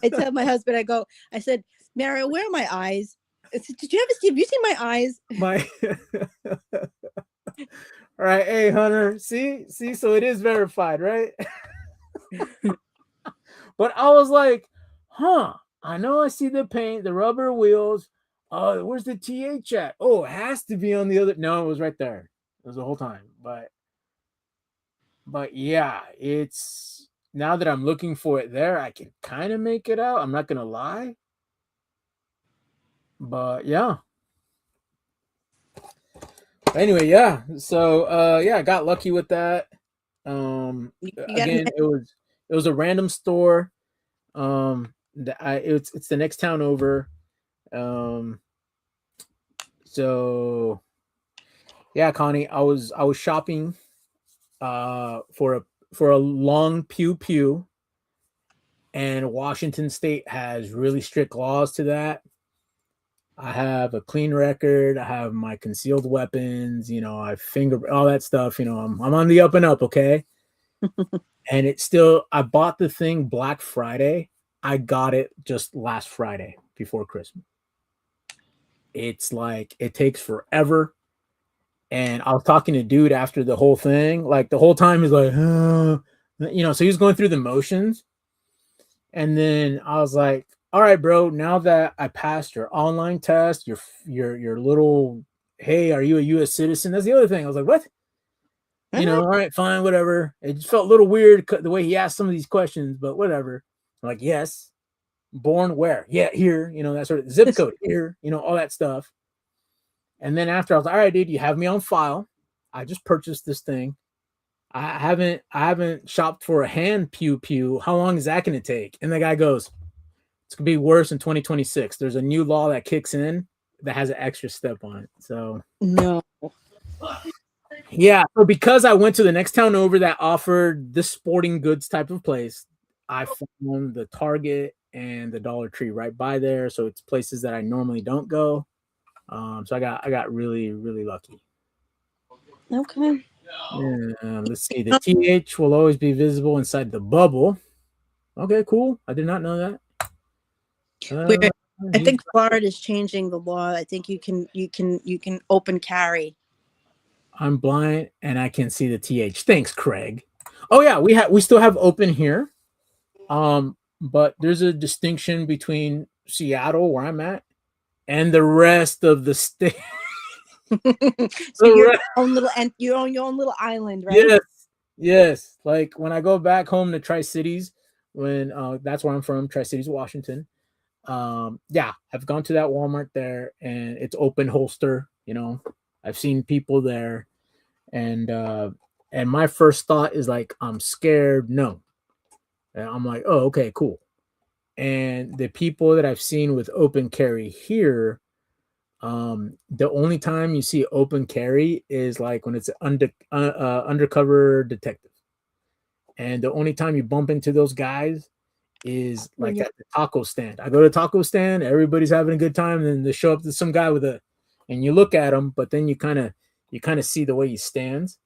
I tell my husband, I said, Mario, where are my eyes? I said, did you ever see? Have you seen my eyes? My all right, hey Hunter, see, so it is verified, right? But I was like, huh, I know I see the paint, the rubber wheels. Where's the TH at? Oh, it has to be on the other. No, it was right there. It was the whole time. But yeah, it's now that I'm looking for it there, I can kind of make it out. I'm not gonna lie. But yeah. Anyway, yeah. So yeah, I got lucky with that. You got Again, it was a random store. It's the next town over. Um, so yeah, Connie, I was shopping for a long pew pew, and Washington State has really strict laws to that. I have a clean record. I have my concealed weapons. You know, I finger all that stuff. You know, I'm on the up and up. Okay, and it's still. I bought the thing Black Friday. I got it just last Friday before Christmas. It's like it takes forever. And I was talking to dude after the whole thing. Like the whole time he's like, you know, so he was going through the motions. And then I was like, all right, bro, now that I passed your online test, your little, hey, are you a US citizen? That's the other thing. I was like, what? You know, all right, fine, whatever. It just felt a little weird the way he asked some of these questions, but whatever. I'm like, yes. Born where? Yeah, here, you know, that sort of zip code here, you know, all that stuff. And then after I was like, all right, dude, you have me on file. I just purchased this thing. I haven't shopped for a hand pew pew. How long is that going to take? And the guy goes, it's going to be worse in 2026. There's a new law that kicks in that has an extra step on it. So no. yeah. So because I went to the next town over that offered this sporting goods type of place, I found the Target and the Dollar Tree right by there. So it's places that I normally don't go. So I got really, really lucky. Okay. Let's see. The TH will always be visible inside the bubble. Okay, cool. I did not know that. I think Florida is changing the law. I think you can open carry. I'm blind and I can see the TH. Thanks, Craig. Oh yeah, we still have open here. But there's a distinction between Seattle, where I'm at, and the rest of the state. So you're you're on your own little island, right? Yes. Like when I go back home to Tri-Cities, when that's where I'm from, Tri-Cities, Washington. Yeah, I've gone to that Walmart there and it's open holster, you know. I've seen people there and my first thought is like, I'm scared. No. And I'm like, oh, okay, cool. And the people that I've seen with open carry here, the only time you see open carry is like when it's undercover detective, and the only time you bump into those guys is like at the taco stand. I go to taco stand, everybody's having a good time, and then they show up to some guy with and you look at him, but then you kind of see the way he stands.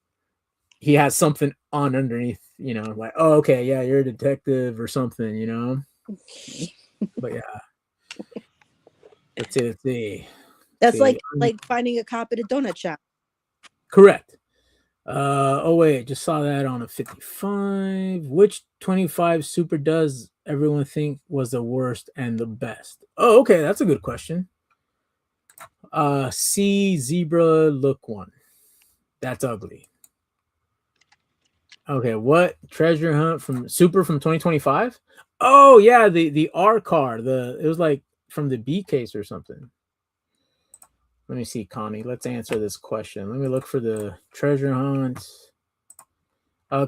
He has something on underneath, you know, like, oh, okay, yeah, you're a detective or something, you know. But yeah. Let's see. That's See, like finding a cop at a donut shop. correct. Oh wait, just saw that on a 55. Which 25 super does everyone think was the worst and the best? Oh, okay, that's a good question. C zebra look one. That's ugly. Okay, what treasure hunt from super from 2025? Oh yeah, the R car. It was like from the B case or something. Let me see, Connie. Let's answer this question. Let me look for the treasure hunts.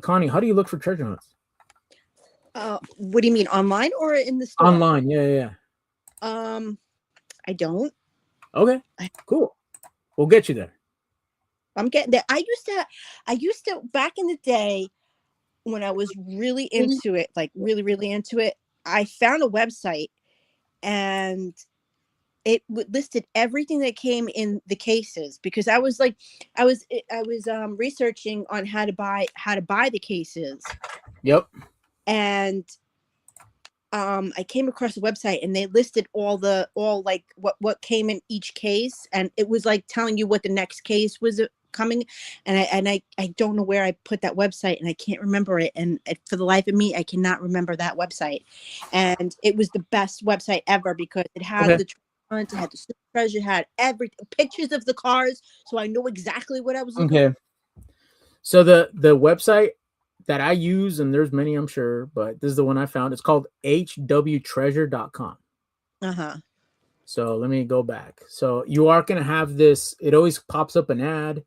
Connie, how do you look for treasure hunts? What do you mean, online or in the store? Online, yeah. I don't. Okay, cool. We'll get you there. I'm getting there. I used to back in the day when I was really into it, like really, really into it. I found a website and it listed everything that came in the cases because I was researching on how to buy the cases. Yep. And I came across a website and they listed all like what came in each case, and it was like telling you what the next case was coming, and I don't know where I put that website and I can't remember it, and for the life of me I cannot remember that website. And it was the best website ever because it had the hunt, it had the super treasure, it had every pictures of the cars, so I know exactly what I was looking for. So the website that I use, and there's many I'm sure, but this is the one I found. It's called hwtreasure.com. So let me go back. So you are going to have this, it always pops up an ad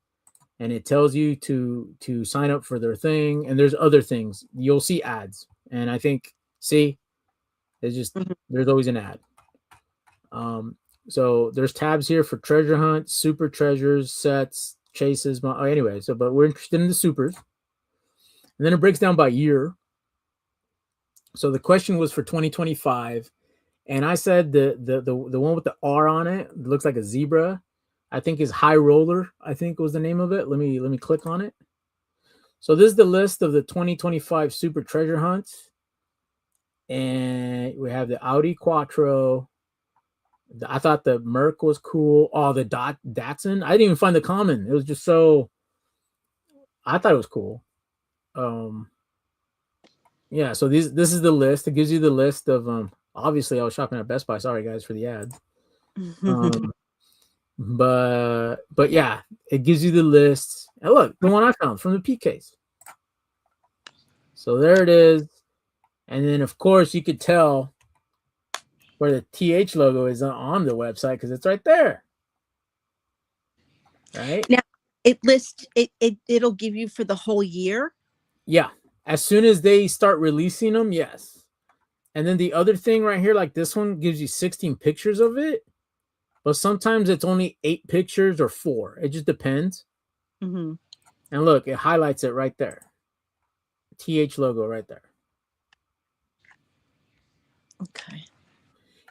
and it tells you to sign up for their thing, and there's other things. You'll see ads. And I think it's just there's always an ad. So there's tabs here for treasure hunt, super treasures, sets, chases. Anyway, but we're interested in the supers. And then it breaks down by year. So the question was for 2025, and I said the one with the R on it looks like a zebra. I think is High Roller. I think was the name of it. Let me click on it. So this is the list of the 2025 Super Treasure Hunts, and we have the Audi Quattro. I thought the Merc was cool. Oh, the Datsun. I didn't even find the common. It was just so. I thought it was cool. Yeah. So this is the list. It gives you the list of. Obviously, I was shopping at Best Buy. Sorry, guys, for the ads. But yeah, it gives you the list. And look, the one I found from the P case. So there it is. And then, of course, you could tell where the TH logo is on the website because it's right there. Right? Now, it lists it'll give you for the whole year? Yeah. As soon as they start releasing them, yes. And then the other thing right here, like this one, gives you 16 pictures of it. But sometimes it's only 8 pictures or 4. It just depends. And look, it highlights it right there. TH logo right there. Okay.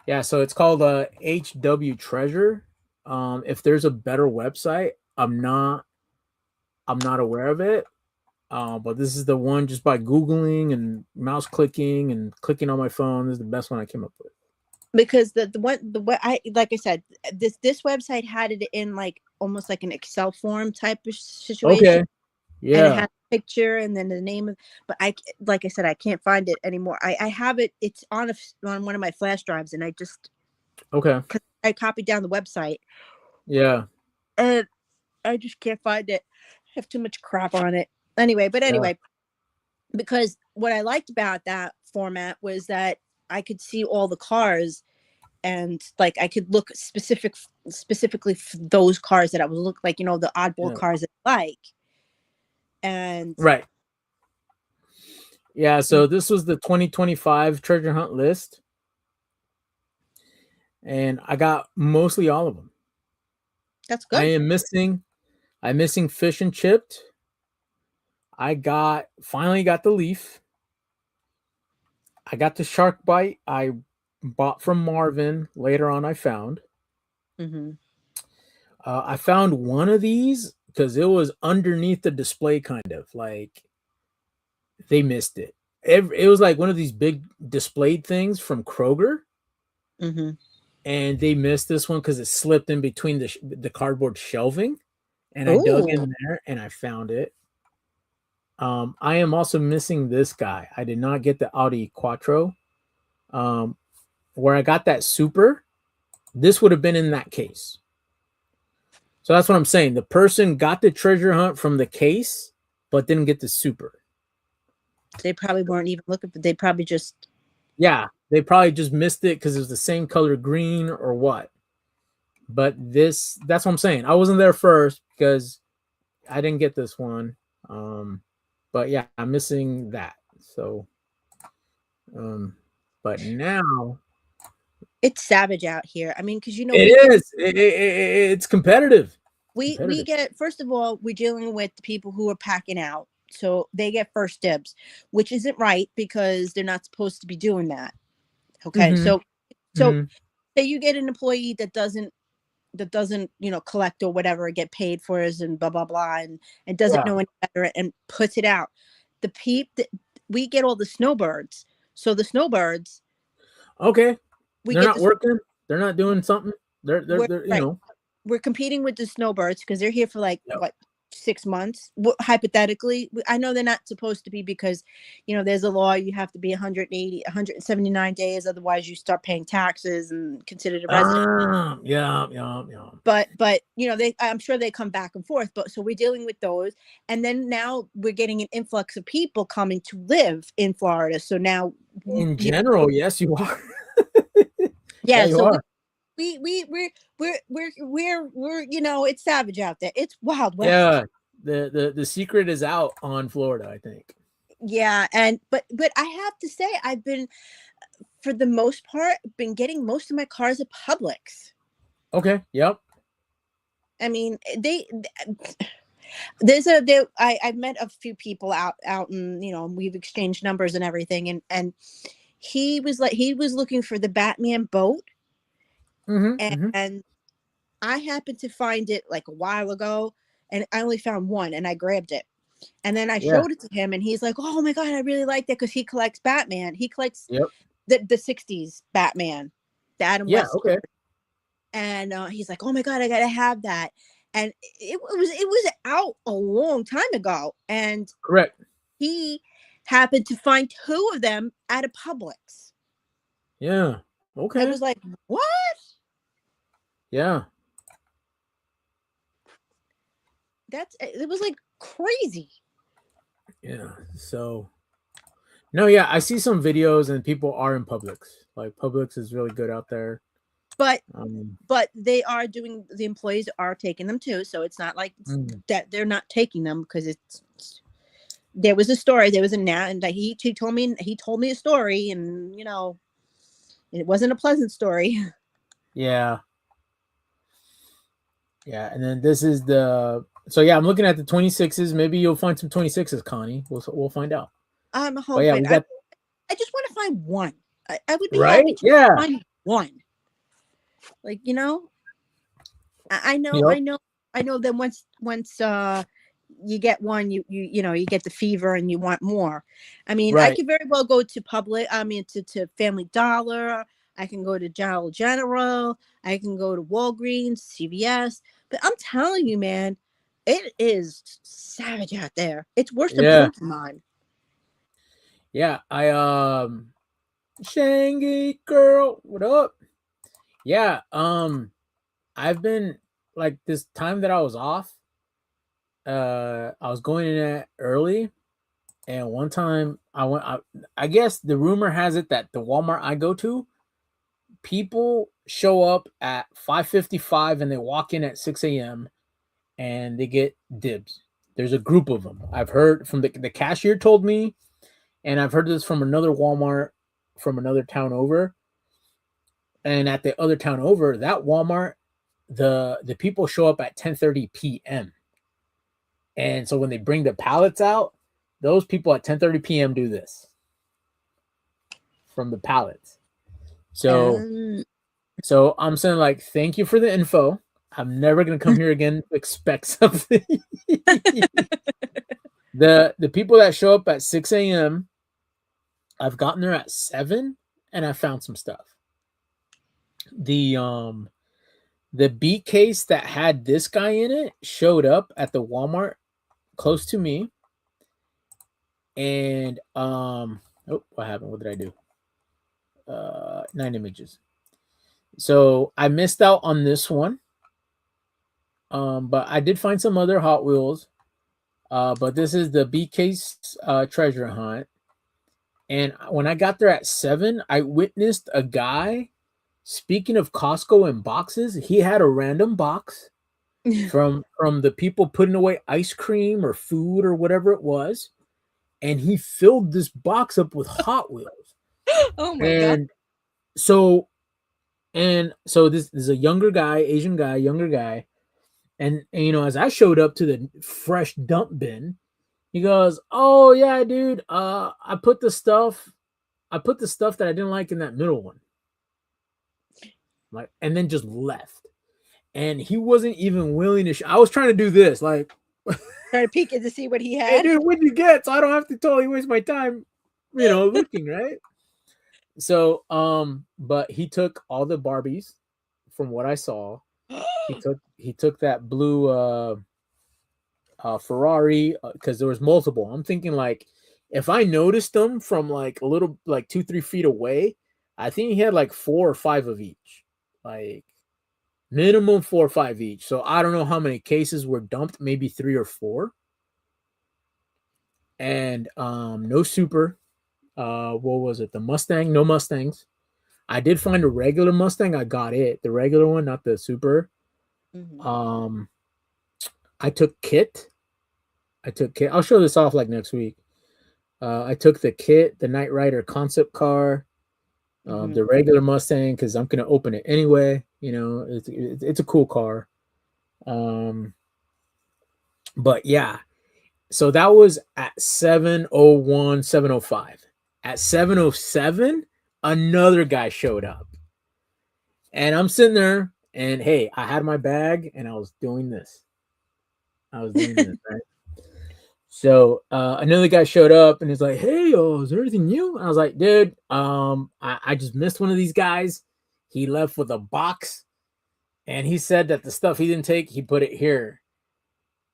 Yeah, so it's called HW Treasure. If there's a better website, I'm not aware of it. But this is the one just by Googling and mouse clicking and clicking on my phone. This is the best one I came up with. Because the I like I said, this website had it in like almost like an Excel form type of situation. Okay. Yeah. And it had a picture and then the name of, but like I said, I can't find it anymore. I have it. It's on one of my flash drives, and I just I copied down the website. Yeah. And I just can't find it. I have too much crap on it. Anyway, because what I liked about that format was that I could see all the cars, and like I could look specifically for those cars that I would look like, the oddball cars that I like. And right. Yeah, so this was the 2025 treasure hunt list. And I got mostly all of them. That's good. I'm missing Fish and Chipped. I finally got the Leaf. I got the Shark Bite I bought from Marvin. Later on, I found. I found one of these because it was underneath the display, kind of like they missed it. It was like one of these big displayed things from Kroger. and they missed this one because it slipped in between the cardboard shelving, and I dug Oh, in there and I found it. I am also missing this guy. I did not get the Audi Quattro. Um, where I got that Super, this would have been in that case. So that's what I'm saying. The person got the treasure hunt from the case, but didn't get the Super. they probably weren't even looking for. They probably just. Yeah, they probably just missed it because it was the same color green or what. But that's what I'm saying. I wasn't there first because I didn't get this one. But yeah, I'm missing that. So, but now It's savage out here. I mean, because it is. It's competitive. we get, first of all, we're dealing with the people who are packing out, so they get first dibs, which isn't right because they're not supposed to be doing that. Okay, Mm-hmm. so Mm-hmm. say you get an employee that doesn't collect or whatever, get paid for us and blah blah blah, and doesn't Yeah. know any better and puts it out. We get all the snowbirds. So the snowbirds, Okay. we They're get not working. They're not doing something. They're right. We're competing with the snowbirds because they're here for like Yep. what, 6 months hypothetically. I know they're not supposed to be because there's a law, you have to be 179 days, otherwise you start paying taxes and considered a resident. Yeah. But I'm sure they come back and forth, but so we're dealing with those, and then now we're getting an influx of people coming to live in Florida, so now In general, yes, you are. Yeah, yeah, you so are. we're it's savage out there, it's wild west. Yeah. The secret is out on Florida, I think. Yeah, and but I have to say, I've been, for the most part, been getting most of my cars at Publix. Okay. Yep. I mean, I've met a few people out and we've exchanged numbers and everything, and he was looking for the Batman boat, Mm-hmm. and I happened to find it like a while ago, and I only found one, and I grabbed it. And then I Yeah. showed it to him, and he's like, "Oh my god, I really like that," because he collects Batman. He collects Yep. the '60s Batman, the Adam Yeah. West. Okay. And he's like, "Oh my god, I gotta have that." And it was out a long time ago, and Correct. he happened to find two of them at a Publix. Yeah. I Okay. was like, "What?" Yeah. It was like crazy. Yeah. So no, yeah, I see some videos and people are in Publix. Like Publix is really good out there. But they are doing, the employees are taking them too, so it's not like that they're not taking them, because there was a story, there was a nat, and he told me a story, and it wasn't a pleasant story. Yeah. Yeah, and then this is so yeah, I'm looking at the 26s. Maybe you'll find some 26s, Connie. We'll find out. I'm But yeah, hoping. we got I just want to find one. I would be right. happy to Yeah. find one. Like, I know, Yep. I know that once you get one, you get the fever and you want more. I mean, I Right. could very well go to to Family Dollar. I can go to Dollar General. I can go to Walgreens, CVS. But I'm telling you, man, it is savage out there. It's worse than Yeah. Pokemon. Yeah. Shangy girl, what up? Yeah. I've been like this time that I was off. I was going in at early, and one time I went. I guess the rumor has it that the Walmart I go to, people show up at 5:55 and they walk in at 6 a.m. and they get dibs. There's a group of them. I've heard from the cashier told me, and I've heard this from another Walmart from another town over. And at the other town over, that Walmart, the people show up at 10:30 p.m. And so when they bring the pallets out, those people at 10:30 p.m. do this from the pallets. So I'm saying, like, thank you for the info. I'm never gonna come here again to expect something. The people that show up at 6 a.m., I've gotten there at 7 and I found some stuff. the beat case that had this guy in it showed up at the Walmart close to me, and oh, what happened? What did I do? 9 images. So I missed out on this one. But I did find some other Hot Wheels. But this is the B case treasure hunt. And when I got there at 7, I witnessed a guy. Speaking of Costco and boxes, he had a random box from the people putting away ice cream or food or whatever it was, and he filled this box up with Hot Wheels. Oh my god. And so this is a younger guy, Asian guy, younger guy, and you know, as I showed up to the fresh dump bin, he goes, "Oh yeah, dude, I put the stuff that I didn't like in that middle one." Like, and then just left. And he wasn't even willing to I was trying to do this, like, Trying to peek in to see what he "Hey had. dude, what'd you get? So I don't have to totally waste my time, looking, right?" So, but he took all the Barbies from what I saw. He took that blue Ferrari, because there was multiple. I'm thinking, like, if I noticed them from like a little, like 2-3 feet away, I think he had like 4 or 5 of each, like minimum 4 or 5 each. So I don't know how many cases were dumped, maybe 3 or 4. And no Super. What was it? The Mustang? No Mustangs. I did find a regular Mustang. I got it, the regular one, not the Super. Mhm. I took Kit. I'll show this off like next week. I took the Kit, the Knight Rider concept car, Mhm. the regular Mustang, because I'm gonna open it anyway. It's a cool car. But yeah, so that was at 7:01, 7:05. At 7:07, another guy showed up, and I'm sitting there, and hey, I had my bag, and I was doing this. Right? So another guy showed up and he's like, "Hey, is there anything new?" And I was like, "Dude, I just missed one of these guys. He left with a box, and he said that the stuff he didn't take, he put it here."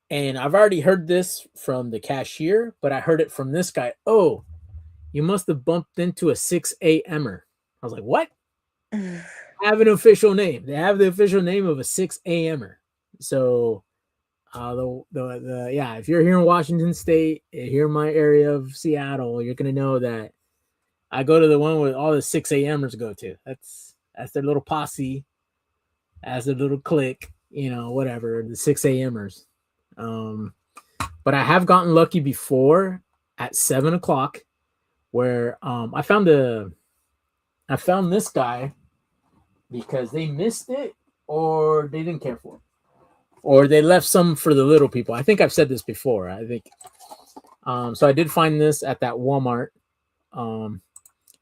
And I've already heard this from the cashier, but I heard it from this guy. "Oh, you must have bumped into a 6 a.m.er." I was like, "What?" I have an official name. They have the official name of a 6 a.m.er. So yeah, if you're here in Washington State, here in my area of Seattle, you're gonna know that I go to the one where all the 6 a.m.ers go to. That's their little posse, as their little clique, whatever, the 6 a.m.ers. Um, but I have gotten lucky before at 7 o'clock, where I found this guy because they missed it or they didn't care for it. Or they left some for the little people. I think I've said this before. I think so I did find this at that Walmart.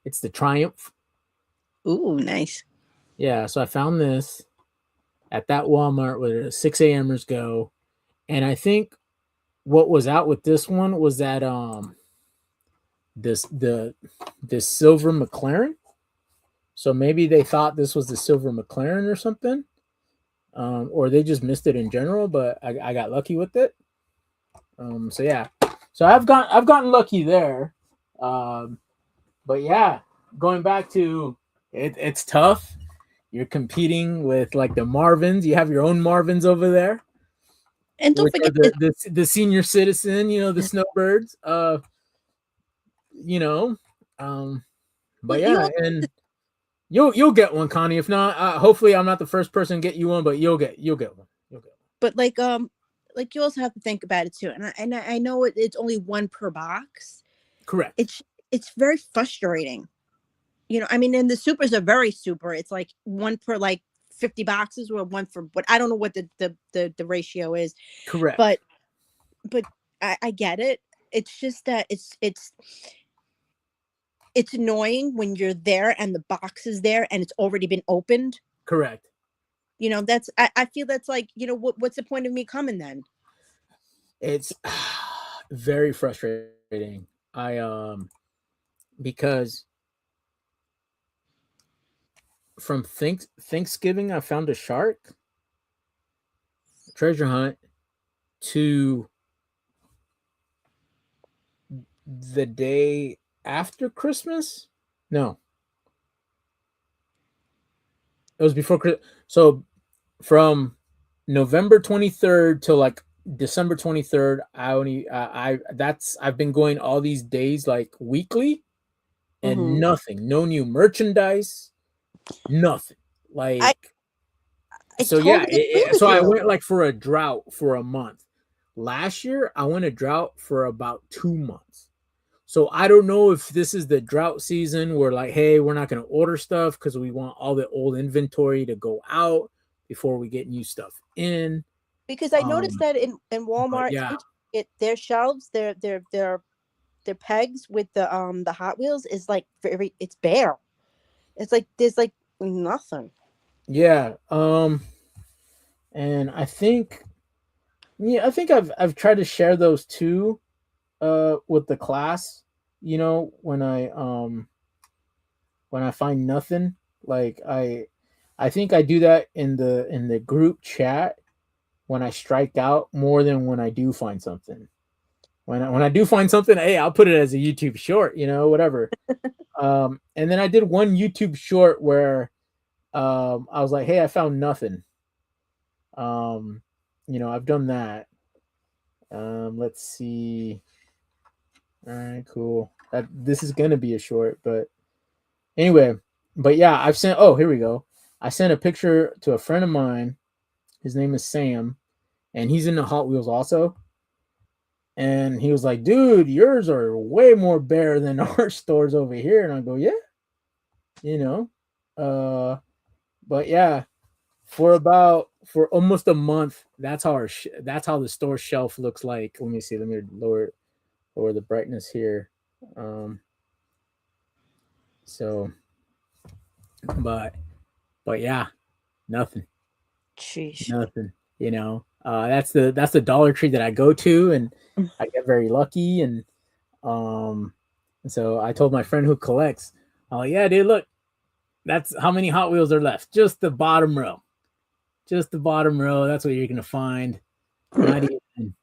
It's the Triumph. Ooh, nice. Yeah, so I found this at that Walmart where the 6 a.m.ers go. And I think what was out with this one was that this the this silver McLaren. So maybe they thought this was the silver McLaren or something. Or they just missed it in general, but I got lucky with it. So yeah. So I've gotten lucky there. Um, but yeah, going back to it, it's tough. You're competing with like the Marvins. You have your own Marvins over there, And don't which are forget the senior citizen, the snowbirds. You know, um, but you yeah, and you'll get one, Connie. If not, hopefully I'm not the first person to get you one, but you'll get one. You'll get one. but like you also have to think about it too. And I know it's only one per box. Correct. It's very frustrating. I mean, and the supers are very super. It's like one per like 50 boxes or one for what I don't know what the ratio is, Correct. but I get it. It's just that it's annoying when you're there and the box is there and it's already been opened. Correct. That's I feel that's like, what's the point of me coming then? It's very frustrating. I because from Thanksgiving, I found a shark treasure hunt to the day after Christmas. No, it was before Christmas. So from November 23rd to like December 23rd, I've been going all these days like weekly and nothing, no new merchandise, nothing. I Like I so yeah, totally agree with so I you went like for a drought for a month. Last year I went a drought for about 2 months. So I don't know if this is the drought season where like, hey, we're not going to order stuff because we want all the old inventory to go out before we get new stuff in. because I noticed that in But Walmart, yeah, sometimes their shelves, their pegs with the Hot Wheels is like it's bare. It's like there's like nothing. yeah. And I think I've tried to share those too, with the class. You know, when I find nothing, like I think I do that in the group chat when I strike out more than when I do find something. When I do find something, hey, I'll put it as a YouTube short, you know, whatever. And then I did one YouTube short where I was like, hey, I found nothing. Um, you know, I've done that. Let's see. All right, cool. This is gonna be a short, but anyway, but yeah, I've sent. Oh, here we go. I sent a picture to a friend of mine. His name is Sam, and he's in the Hot Wheels also. And he was like, dude, yours are way more bare than our stores over here. And I go, yeah, you know. But yeah, for almost a month, that's how that's how the store shelf looks like. Let me see. Let me lower the brightness here. Um so but but yeah, nothing. Sheesh. Nothing. You know. That's the Dollar Tree that I go to, and I get very lucky. Um and so I told my friend who collects, oh yeah, dude, look, that's how many Hot Wheels are left. Just the bottom row. Just the bottom row. That's what you're gonna find. Not even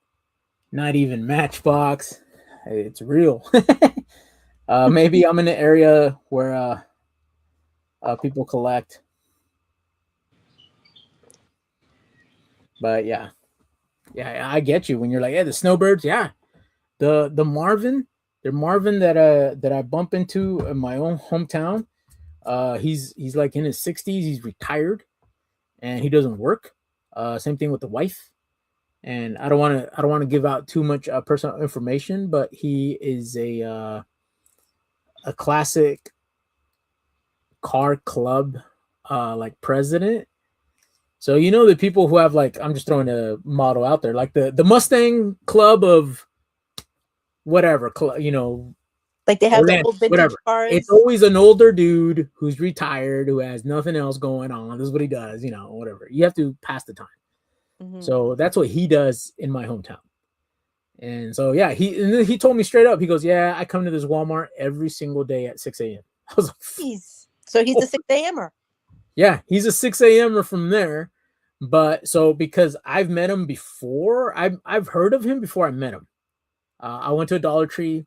not even Matchbox. It's real. Maybe I'm in an area where people collect, but yeah, yeah, I get you when you're like, yeah, the snowbirds, yeah, the Marvin, the Marvin that I bump into in my own hometown. He's like in his 60s. He's retired and he doesn't work. Same thing with the wife. And I don't want to give out too much personal information, but he is a classic car club like president. So you know the people who have like, I'm just throwing a model out there, like the Mustang Club of whatever, you know, Like they have the Orlando, old vintage whatever. It's cars. always an older dude who's retired who has nothing else going on. This is what he does, you know, whatever. You have to pass the time. Hmm. So that's what he does in my hometown. And so yeah, he told me straight up. He goes, "Yeah, I come to this Walmart every single day at 6 a.m." I was like, He's a 6 a.m.er. yeah, he's a 6 a.m.er from there. But so because I've met him before, I've heard of him before I met him. I went to a Dollar Tree,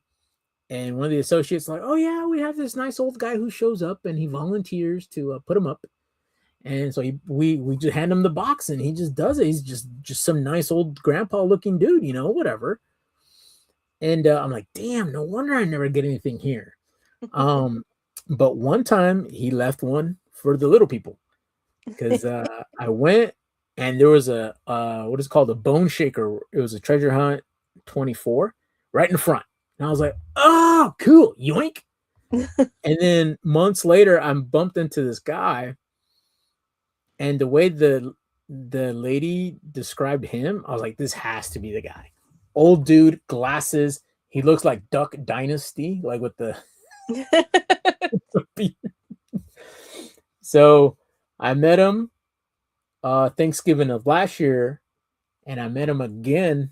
and one of the associates like, "Oh yeah, we have this nice old guy who shows up and he volunteers to put him up." And so we just hand him the box and he just does it. He's just some nice old grandpa looking dude, you know, whatever. And I'm like, damn, no wonder I never get anything here. Um, but one time he left one for the little people because I went and there was a what is it called, a bone shaker. It was a treasure hunt 24 right in front, and I was like, oh, cool, yoink. And then months later, I'm bumped into this guy, and the way the lady described him, I was like, this has to be the guy. Old dude, glasses. He looks like Duck Dynasty, like with the so I met him Thanksgiving of last year, and I met him again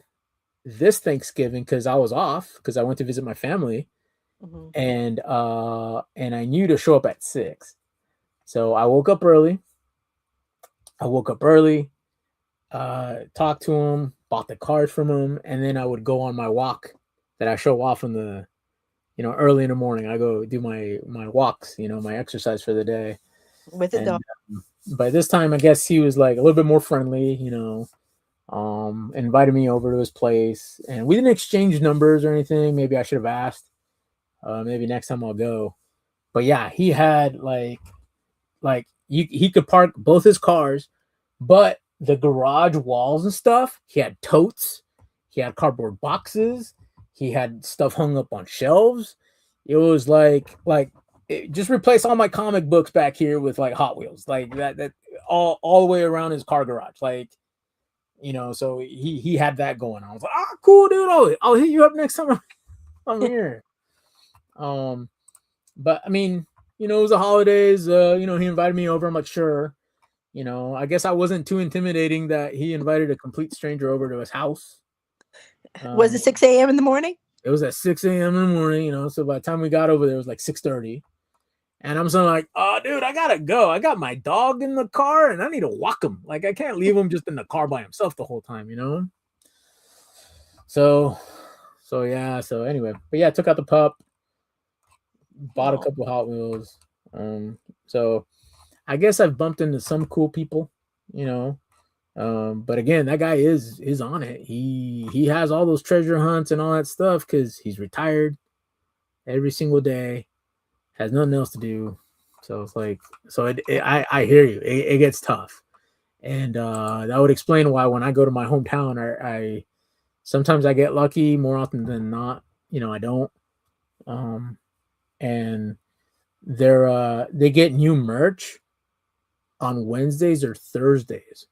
this Thanksgiving because I was off because I went to visit my family, Mhm. and I knew to show up at 6. So I woke up early. I woke up early, talked to him, bought the cars from him, and then I would go on my walk that I show off in the, early in the morning. I go do my walks, my exercise for the day. With the And dog. by this time, I guess he was like a little bit more friendly, invited me over to his place, and we didn't exchange numbers or anything. Maybe I should have asked. Maybe next time I'll go. But yeah, he had he could park both his cars, but the garage walls and stuff, he had totes, he had cardboard boxes, he had stuff hung up on shelves. It was just replace all my comic books back here with like Hot Wheels, like that all the way around his car garage, so he had that going on. I was like, cool, dude. I'll hit you up next time I'm here. But I mean, it was the holidays. He invited me over. I'm like, sure. I guess I wasn't too intimidating that he invited a complete stranger over to his house. Was it 6 a.m. in the morning? It was at 6 a.m. in the morning, so by the time we got over there, it was like 6:30. And I'm saying like, oh, dude, I gotta go. I got my dog in the car and I need to walk him. Like, I can't leave him just in the car by himself the whole time, So yeah. So anyway, but yeah, I took out the pup, bought a couple Hot Wheels. So I guess I've bumped into some cool people, but again, that guy is on it. He has all those treasure hunts and all that stuff because he's retired every single day, has nothing else to do. So it's like, I hear you. It gets tough, and that would explain why when I go to my hometown, I sometimes I get lucky. More often than not, I don't. And they get new merch on Wednesdays or Thursdays.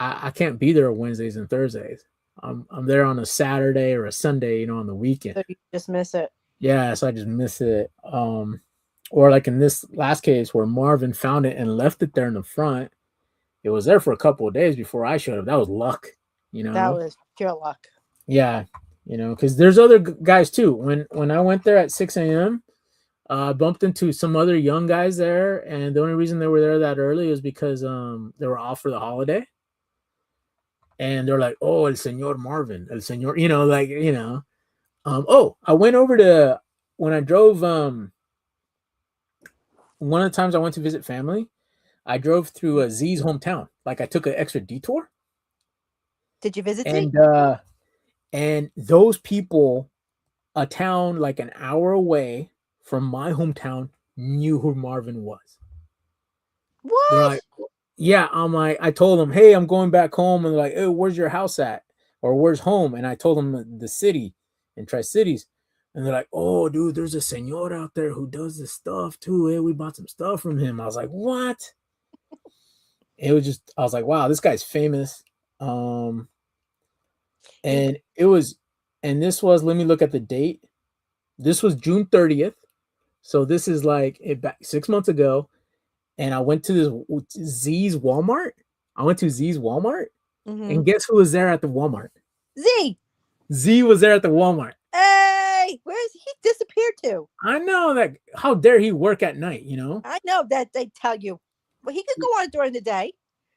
I can't be there on Wednesdays and Thursdays. I'm there on a Saturday or a Sunday, on the weekend. So you just miss it. Yeah, so I just miss it. Or like in this last case where Marvin found it and left it there in the front. It was there for a couple of days before I showed up. That was luck, That was pure luck. Yeah, because there's other guys too. When I went there at 6 a.m., I bumped into some other young guys there, and the only reason they were there that early is because they were off for the holiday. And they're like, oh, el señor Marvin, el señor, I went over to, when I drove, one of the times I went to visit family, I drove through Z's hometown. Like I took an extra detour. Did you visit And, Z? and those people, a town like an hour away from my hometown, knew who Marvin was. What? They're like, yeah, I told them, hey, I'm going back home. And they're like, hey, where's your house at? Or where's home? And I told them the city in Tri-Cities. And they're like, oh, dude, there's a senor out there who does this stuff too. Hey, we bought some stuff from him. I was like, what? I was like, wow, this guy's famous. And this was, let me look at the date. This was June 30th. So this is like back 6 months ago. And I went to this Z's Walmart. Mm-hmm. And guess who was there at the Walmart? Z. Z was there at the Walmart. Hey, where's he disappeared to? I know that. How dare he work at night? I know that they tell you. Well, he could go on during the day.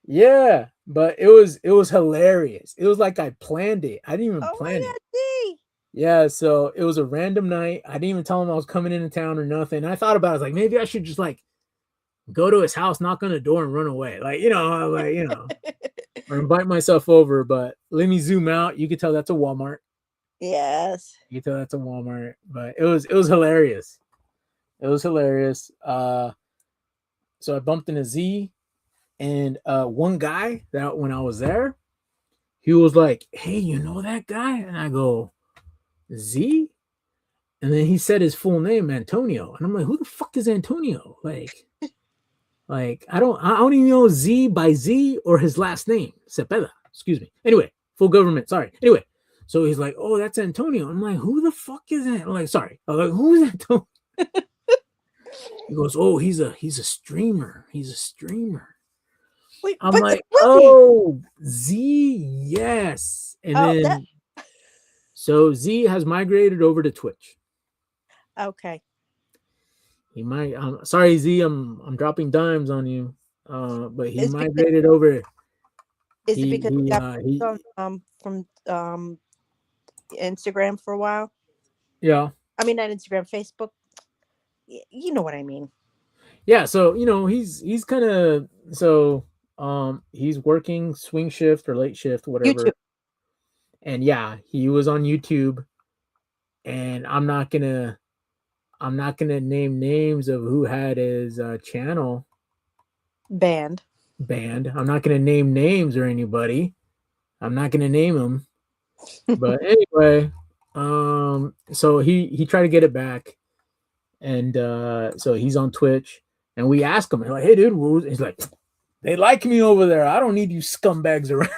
Yeah, but it was hilarious. It was like I planned it. I didn't even plan it. Z. Yeah, so it was a random night. I didn't even tell him I was coming into town or nothing. I thought about it. I was like, maybe I should just like go to his house, knock on the door, and run away. Or invite myself over. But let me zoom out. You could tell that's a Walmart. Yes. You can tell that's a Walmart. But it was hilarious. It was hilarious. So I bumped into Z, and one guy that when I was there, he was like, hey, you know that guy? And I go, Z? And then he said his full name, Antonio. And I'm like, who the fuck is Antonio? Like I don't even know Z by Z or his last name, Cepeda. Excuse me. Anyway, full government. Sorry. Anyway, so he's like, oh, that's Antonio. I'm like, who the fuck is that? I'm like, sorry. I'm like, who is Antonio? He goes, oh, he's a streamer. He's a streamer. Wait, I'm like, oh, Z, yes. And then so Z has migrated over to Twitch. Okay. He might. Sorry, Z. I'm dropping dimes on you. But he Is because migrated over. is it because he got He. from Instagram for a while? Yeah. I mean, not Instagram, Facebook. You know what I mean. Yeah. So he's kind of he's working swing shift or late shift, YouTube. whatever. And yeah, he was on YouTube, and I'm not gonna name names of who had his channel Band. banned. I'm not gonna name names or anybody. I'm not gonna name them. But anyway, so he tried to get it back, and so he's on Twitch, and we ask him, like, "Hey, dude," he's like, "They like me over there. I don't need you scumbags around."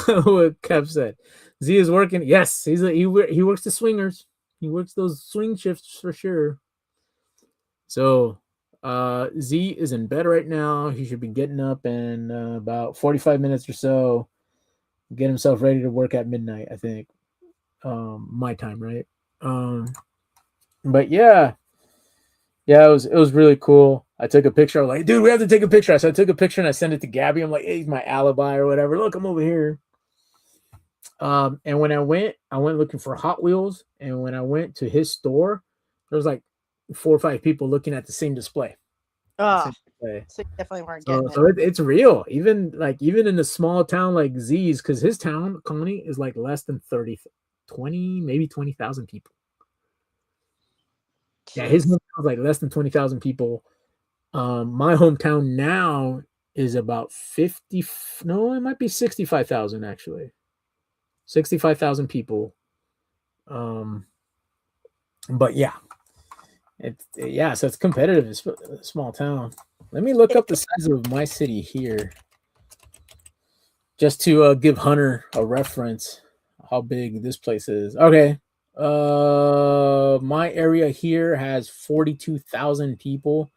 What Kev said. Z is working. Yes, he works the swingers. He works those swing shifts for sure. So Z is in bed right now. He should be getting up in about 45 minutes or so. Get himself ready to work at midnight, I think. My time, right? But yeah, it was really cool. I took a picture. I was like, dude, we have to take a picture. So I took a picture and I sent it to Gabby. I'm like, hey, he's my alibi or whatever. Look, I'm over here. And when I went looking for Hot Wheels, and when I went to his store, there was like 4 or 5 people looking at the same display. Oh, so you definitely weren't getting So it's real. Even in a small town like Z's, because his town, Coney, is like less than 30, 20, maybe 20,000 people. Yeah, his hometown is like less than 20,000 people. My hometown now is about 50. No, it might be 65,000 actually. 65,000 people. But yeah, so it's competitive. It's a small town. Let me look up the size of my city here, just to give Hunter a reference how big this place is. Okay, my area here has 42,000 people,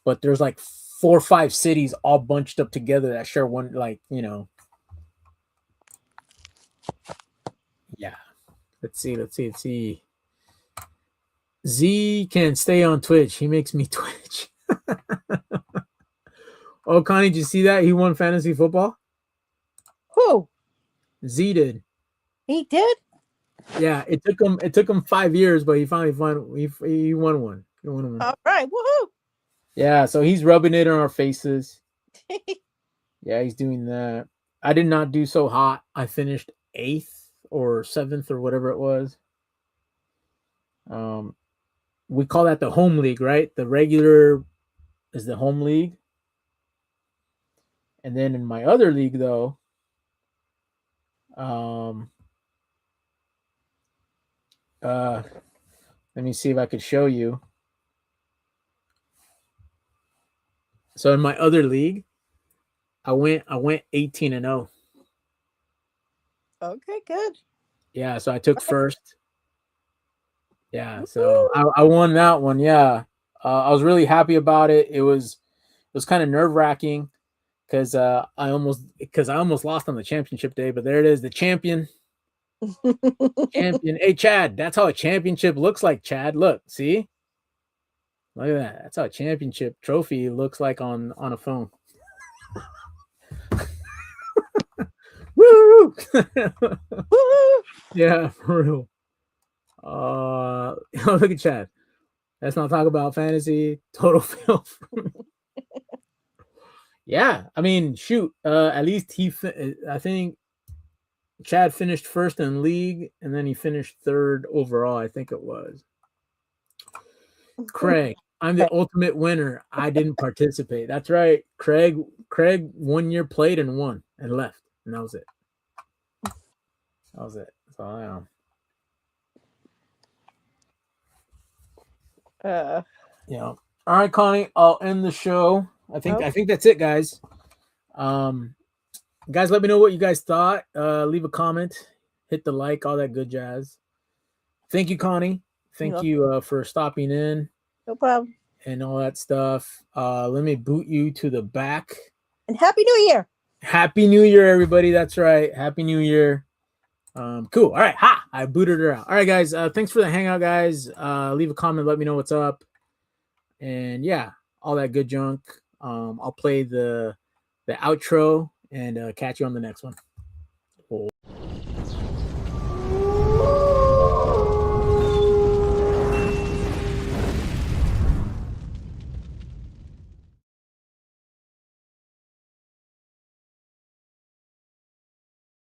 but there's like 4 or 5 cities all bunched up together that share one, like, yeah. Let's see. Z can stay on Twitch. He makes me Twitch. Oh, Connie, did you see that? He won fantasy football. Who? Z did. He did? Yeah, it took him 5 years, but he finally won. He won one. He won one. All right. Woohoo. Yeah, so he's rubbing it on our faces. Yeah, he's doing that. I did not do so hot. I finished 8th or 7th or whatever it was. We call that the home league, right? The regular is the home league. And then in my other league, though, let me see if I could show you. So in my other league, I went 18-0. Okay, good. Yeah, so I took first. Yeah, so I won that one. Yeah, I was really happy about it. It was kind of nerve-wracking because I almost lost on the championship day, but there it is, the champion. Champion. Hey, Chad, that's how a championship looks like, Chad. Look, see? Look at that. That's how a championship trophy looks like on a phone. Woo! Yeah, for real. Look at Chad. Let's not talk about fantasy. Total fail. Yeah, I mean, shoot. At least I think Chad finished first in league, and then he finished third overall. I think it was. Craig, I'm the ultimate winner. I didn't participate. That's right. Craig 1 year played and won and left, and that was it. That's all I am. Yeah. All right, Connie. I'll end the show. I think that's it, guys. Guys, let me know what you guys thought. Leave a comment, hit the like, all that good jazz. Thank you, Connie. Thank you for stopping in. No problem. And all that stuff. Let me boot you to the back. And Happy New Year. Happy New Year, everybody. That's right. Happy New Year. Cool. All right. Ha! I booted her out. All right, guys. Thanks for the hangout, guys. Leave a comment. Let me know what's up. And yeah, all that good junk. I'll play the outro and catch you on the next one.